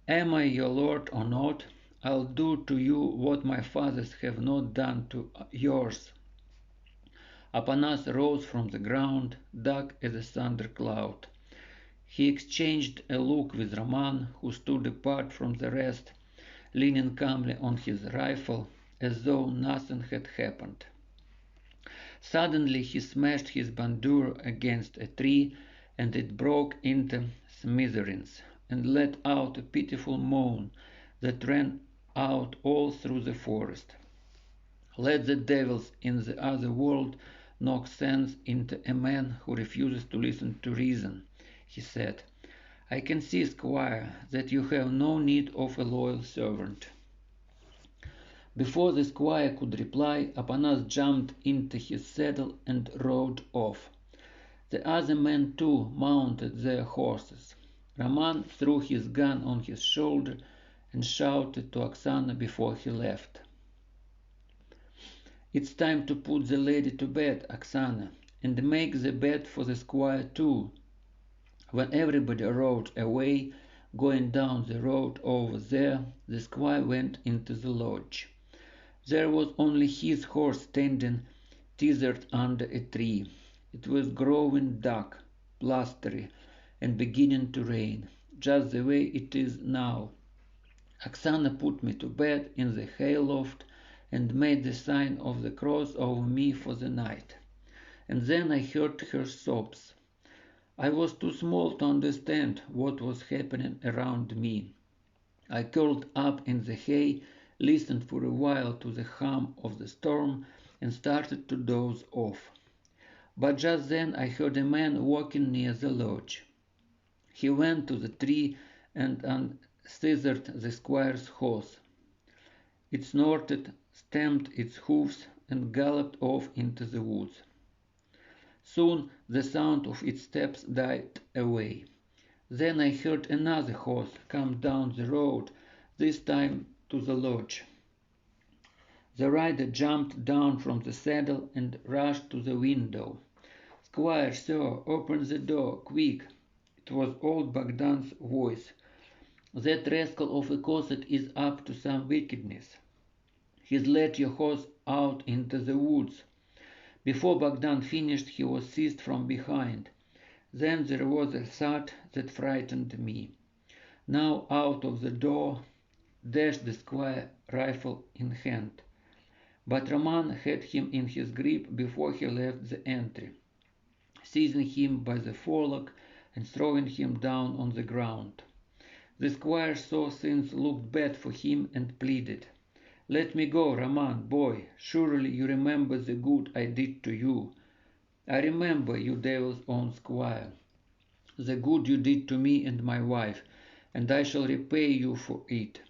Am I your lord or not? I'll do to you what my fathers have not done to yours." Apanas rose from the ground, dark as a thundercloud. He exchanged a look with Roman, who stood apart from the rest, leaning calmly on his rifle, as though nothing had happened. Suddenly he smashed his bandur against a tree, and it broke into smithereens, and let out a pitiful moan that ran out all through the forest. "Let the devils in the other world knock sense into a man who refuses to listen to reason," he said. "I can see, squire, that you have no need of a loyal servant." Before the squire could reply, Apanas jumped into his saddle and rode off. The other men too mounted their horses. Roman threw his gun on his shoulder and shouted to Oksana before he left. "It's time to put the lady to bed, Oksana, and make the bed for the squire too." When everybody rode away, going down the road over there, the squire went into the lodge. There was only his horse standing tethered under a tree. It was growing dark, blustery, and beginning to rain, just the way it is now. Oksana put me to bed in the hayloft and made the sign of the cross over me for the night. And then I heard her sobs. I was too small to understand what was happening around me. I curled up in the hay, listened for a while to the hum of the storm, and started to doze off. But just then I heard a man walking near the lodge. He went to the tree and unscisored the squire's horse. It snorted, stamped its hoofs, and galloped off into the woods. Soon the sound of its steps died away. Then I heard another horse come down the road, this time to the lodge. The rider jumped down from the saddle and rushed to the window. "Squire, sir, open the door, quick!" It was old Bogdan's voice. "That rascal of a Cossack is up to some wickedness. He's let your horse out into the woods." Before Bogdan finished, he was seized from behind. Then there was a thud that frightened me. Now out of the door dashed the squire, rifle in hand. But Roman had him in his grip before he left the entry, seizing him by the forelock and throwing him down on the ground. The squire saw things looked bad for him and pleaded, "Let me go, Roman, boy. Surely you remember the good I did to you." "I remember, you devil's own squire, the good you did to me and my wife, and I shall repay you for it."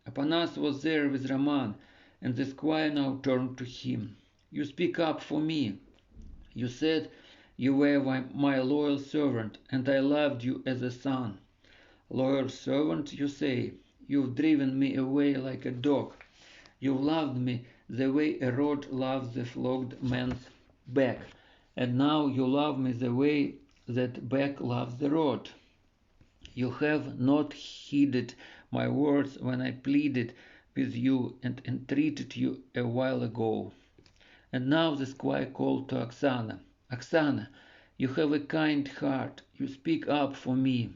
Apanas was there with Roman, and the squire now turned to him. "You speak up for me. You said you were my loyal servant, and I loved you as a son. Loyal servant, you say? You've driven me away like a dog. You've loved me the way a rod loves the flogged man's back, and now you love me the way that back loves the rod. You have not heeded my words when I pleaded with you and entreated you a while ago." And now the squire called to Oksana. "Oksana, you have a kind heart. You speak up for me."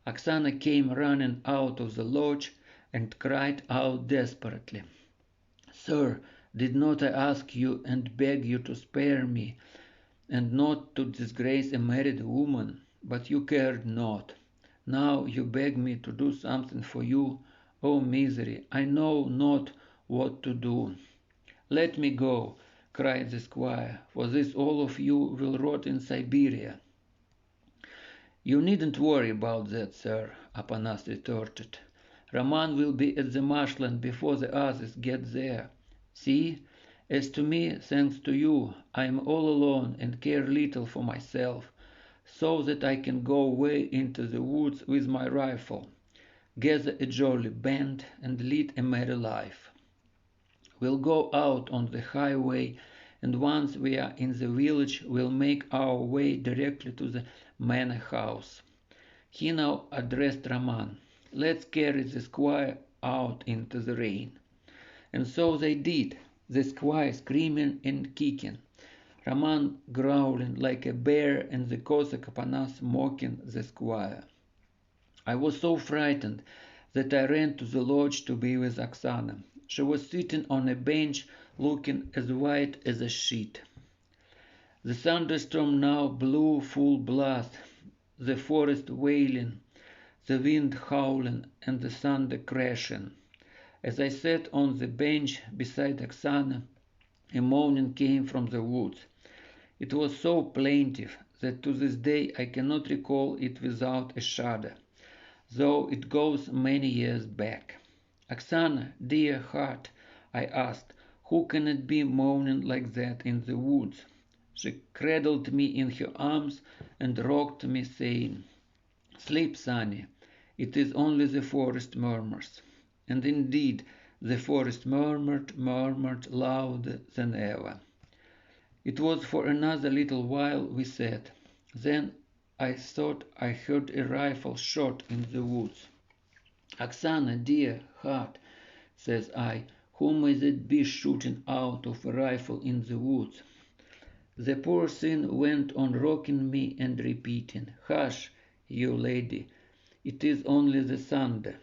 Oksana came running out of the lodge and cried out desperately, "Sir, did not I ask you and beg you to spare me and not to disgrace a married woman? But you cared not. Now you beg me to do something for you. Oh, misery, I know not what to do." "Let me go," cried the squire, "for this all of you will rot in Siberia." "You needn't worry about that, sir," Apanas retorted. "Roman will be at the marshland before the others get there. See? As to me, thanks to you, I am all alone and care little for myself, so that I can go away into the woods with my rifle, gather a jolly band, and lead a merry life. We'll go out on the highway, and once we are in the village, we'll make our way directly to the manor house." He now addressed Roman. "Let's carry the squire out into the rain." And so they did, the squire screaming and kicking, Roman growling like a bear, and the Cossack Apanas mocking the squire. I was so frightened that I ran to the lodge to be with Oksana. She was sitting on a bench looking as white as a sheet. The thunderstorm now blew full blast, the forest wailing, the wind howling, and the thunder crashing. As I sat on the bench beside Oksana, a moaning came from the woods. It was so plaintive that to this day I cannot recall it without a shudder, though it goes many years back. "Oksana, dear heart," I asked, "who can it be moaning like that in the woods?" She cradled me in her arms and rocked me, saying, "Sleep, sonny, it is only the forest murmurs." And indeed, the forest murmured louder than ever. It was for another little while we sat. Then I thought I heard a rifle shot in the woods. "Oksana, dear heart," says I, "who may that be shooting out of a rifle in the woods?" The poor thing went on rocking me and repeating, "Hush, you lady, it is only the thunder."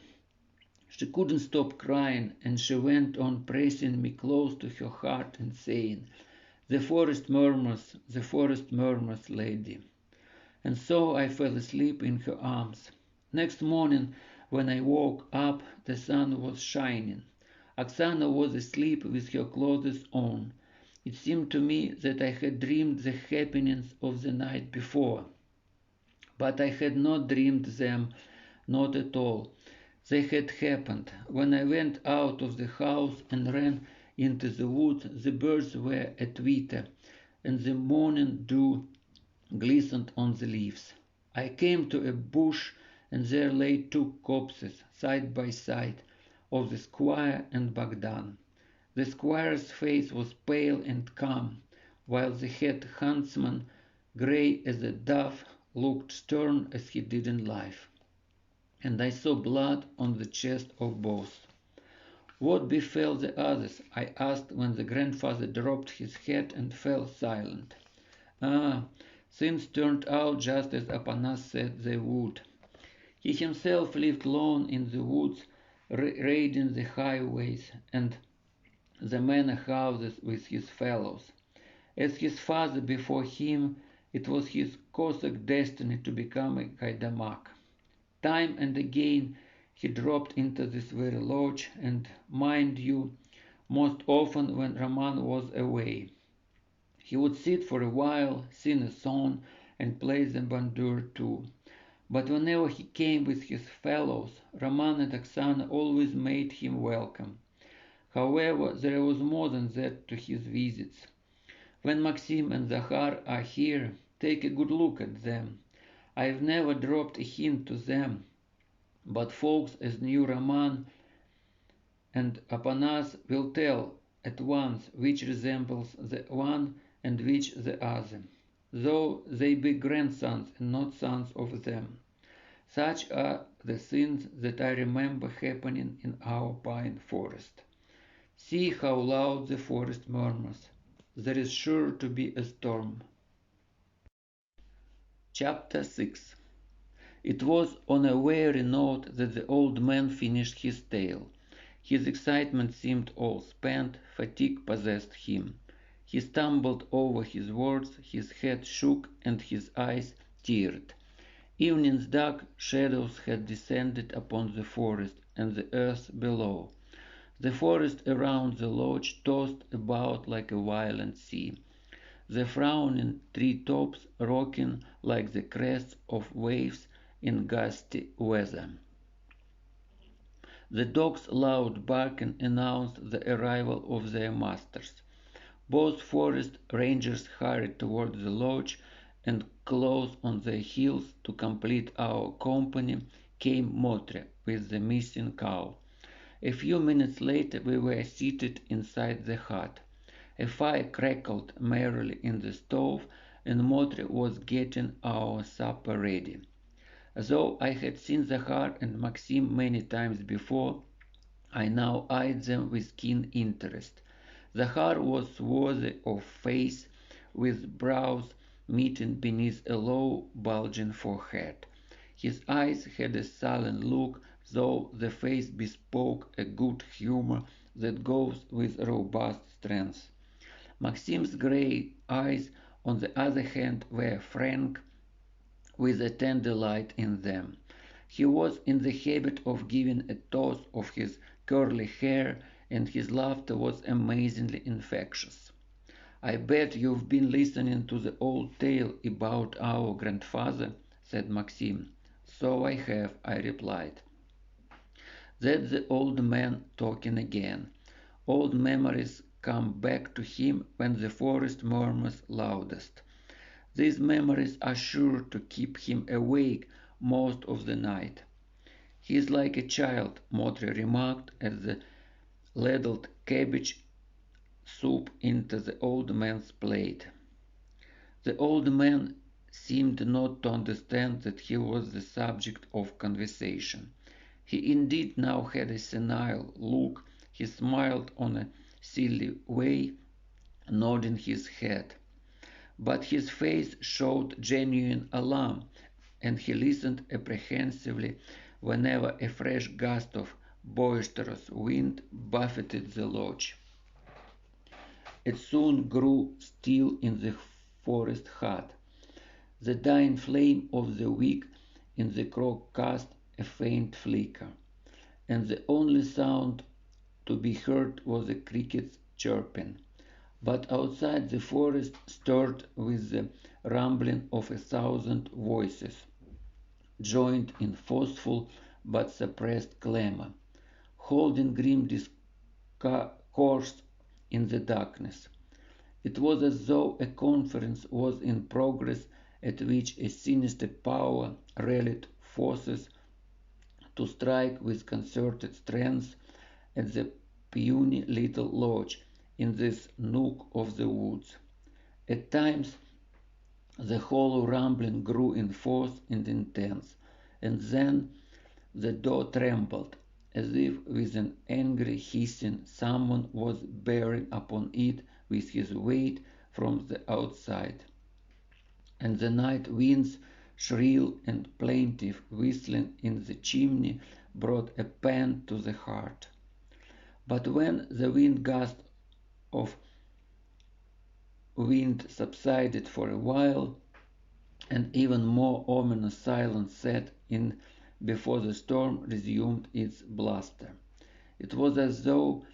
She couldn't stop crying, and she went on pressing me close to her heart and saying, the forest murmurs, lady." and so I fell asleep in her arms. Next morning, when I woke up, the sun was shining. Oksana was asleep with her clothes on. It seemed to me that I had dreamed the happenings of the night before. But I had not dreamed them, not at all. They had happened. When I went out of the house and ran into the wood, the birds were at twitter, and the morning dew glistened on the leaves. I came to a bush, and there lay two corpses, side by side, of the squire and Bogdan. The squire's face was pale and calm, while the head huntsman, grey as a dove, looked stern as he did in life. And I saw blood on the chest of both. What befell the others? I asked when the grandfather dropped his head and fell silent. Ah, things turned out just as Apanas said they would. He himself lived alone in the woods, raiding the highways and the manor houses with his fellows. As his father before him, it was his Cossack destiny to become a Gaidamak. Time and again he dropped into this very lodge, and, mind you, most often when Roman was away. He would sit for a while, sing a song, and play the bandur too. But whenever he came with his fellows, Roman and Oksana always made him welcome. However, there was more than that to his visits. When Maxim and Zakhar are here, take a good look at them. I've never dropped a hint to them, but folks as knew Roman and Apanas will tell at once which resembles the one and which the other, though they be grandsons and not sons of them. Such are the things that I remember happening in our pine forest. See how loud the forest murmurs. There is sure to be a storm. Chapter 6. It was on a weary note that the old man finished his tale. His excitement seemed all spent, fatigue possessed him. He stumbled over his words, his head shook, and his eyes teared. Evening's dark shadows had descended upon the forest and the earth below. The forest around the lodge tossed about like a violent sea, the frowning tree-tops rocking like the crests of waves in gusty weather. The dogs' loud barking announced the arrival of their masters. Both forest rangers hurried toward the lodge, and close on their heels to complete our company came Motre with the missing cow. A few minutes later we were seated inside the hut. A fire crackled merrily in the stove, and Motre was getting our supper ready. Though I had seen Zakhar and Maxim many times before, I now eyed them with keen interest. Zakhar was swarthy of face, with brows meeting beneath a low, bulging forehead. His eyes had a sullen look, though the face bespoke a good humor that goes with robust strength. Maxim's grey eyes, on the other hand, were frank, with a tender light in them. He was in the habit of giving a toss of his curly hair, and his laughter was amazingly infectious. "I bet you've been listening to the old tale about our grandfather," said Maxim. "So I have," I replied. That's the old man talking again. Old memories come back to him when the forest murmurs loudest. These memories are sure to keep him awake most of the night. "He is like a child," Motre remarked as the ladled cabbage soup into the old man's plate. The old man seemed not to understand that he was the subject of conversation. He indeed now had a senile look. He smiled on a silly way, nodding his head. But his face showed genuine alarm, and he listened apprehensively whenever a fresh gust of boisterous wind buffeted the lodge. It soon grew still in the forest hut. The dying flame of the wick in the crock cast a faint flicker, and the only sound to be heard was the crickets chirping. But outside the forest stirred with the rumbling of 1,000 voices, joined in forceful but suppressed clamor, holding grim discourse in the darkness. It was as though a conference was in progress at which a sinister power rallied forces to strike with concerted strength at the puny little lodge in this nook of the woods. At times the hollow rumbling grew in force and intense, and then the door trembled, as if with an angry hissing someone was bearing upon it with his weight from the outside. And the night winds, shrill and plaintive, whistling in the chimney, brought a pang to the heart. But when the wind gust of wind subsided for a while, and even more ominous silence set in before the storm resumed its bluster, it was as though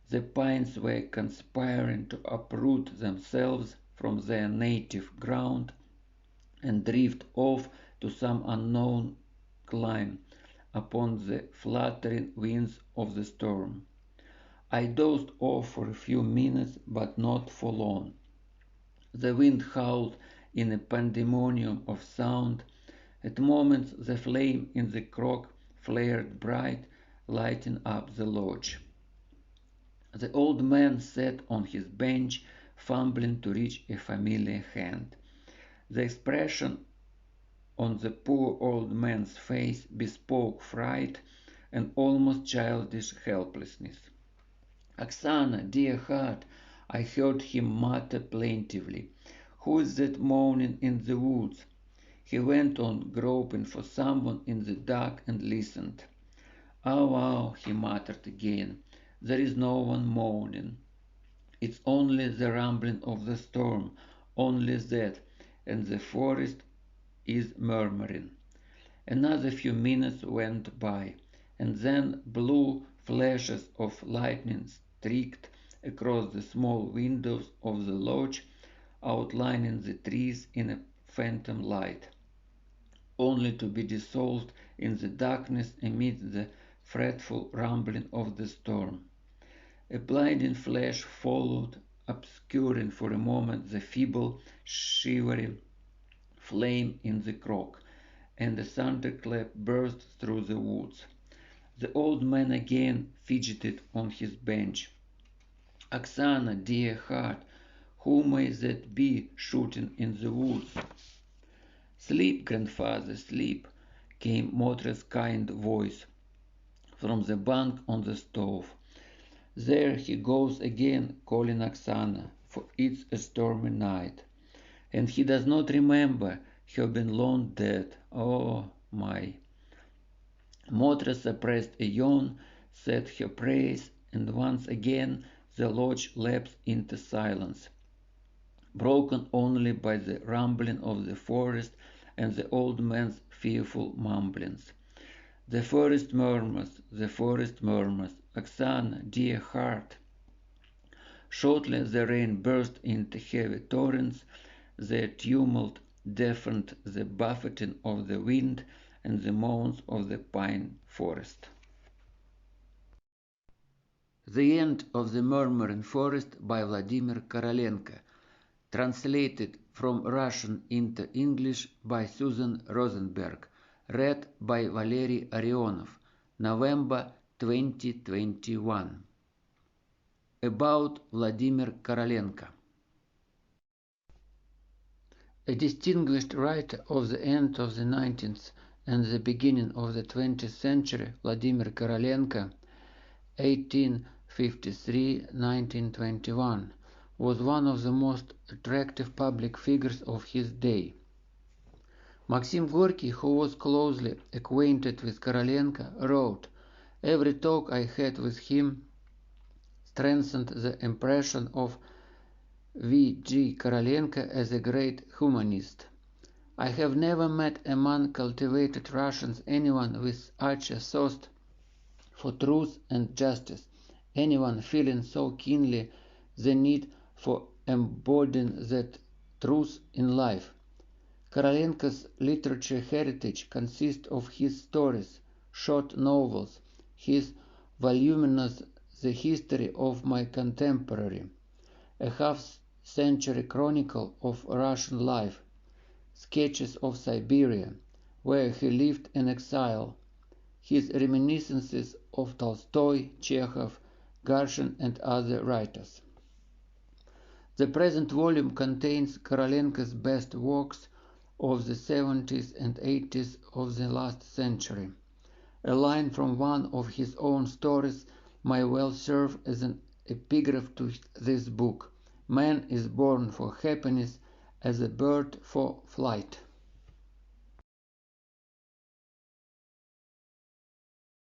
the pines were conspiring to uproot themselves from their native ground and drift off to some unknown clime upon the fluttering winds of the storm. I dozed off for a few minutes, but not for long. The wind howled in a pandemonium of sound. At moments the flame in the crock flared bright, lighting up the lodge. The old man sat on his bench, fumbling to reach a familiar hand. The expression on the poor old man's face bespoke fright and almost childish helplessness. "Oksana, dear heart," I heard him mutter plaintively. "Who is that moaning in the woods?" He went on groping for someone in the dark and listened. "Ow, ow," he muttered again. "There is no one moaning. It's only the rumbling of the storm, only that, and the forest is murmuring." Another few minutes went by, and then blue flashes of lightning streaked across the small windows of the lodge, outlining the trees in a phantom light, only to be dissolved in the darkness amid the fretful rumbling of the storm. A blinding flash followed, obscuring for a moment the feeble, shivering flame in the crock, and a thunderclap burst through the woods. The old man again fidgeted on his bench. "Oksana, dear heart, who may that be shooting in the woods?" "Sleep, grandfather, sleep," came Motra's kind voice from the bunk on the stove. "There he goes again calling Oksana, for it's a stormy night. And he does not remember her being long dead. Oh, my!" Motra suppressed a yawn, said her prayers, and once again the lodge lapsed into silence, broken only by the rumbling of the forest and the old man's fearful mumblings. "The forest murmurs, the forest murmurs, Oksana, dear heart." Shortly the rain burst into heavy torrents. Their tumult deafened the buffeting of the wind and the moans of the pine forest. The End of the Murmuring Forest by Vladimir Korolenko, translated from Russian into English by Suzanne Rosenberg, read by Valerii Orionov, November 2021. About Vladimir Korolenko. A distinguished writer of the end of the 19th and the beginning of the 20th century, Vladimir Korolenko, 1853–1921, was one of the most attractive public figures of his day. Maxim Gorky, who was closely acquainted with Korolenko, wrote, "Every talk I had with him strengthened the impression of V. G. Korolenko as a great humanist. I have never met among cultivated Russians anyone with such a thirst for truth and justice, anyone feeling so keenly the need for embodying that truth in life. Korolenko's literature heritage consists of his stories, short novels, his voluminous The History of My Contemporary, a half-century chronicle of Russian life, sketches of Siberia, where he lived in exile, his reminiscences of Tolstoy, Chekhov, Gershwin and other writers. The present volume contains Korolenko's best works of the 70s and 80s of the last century. A line from one of his own stories may well serve as an epigraph to this book. Man is born for happiness as a bird for flight.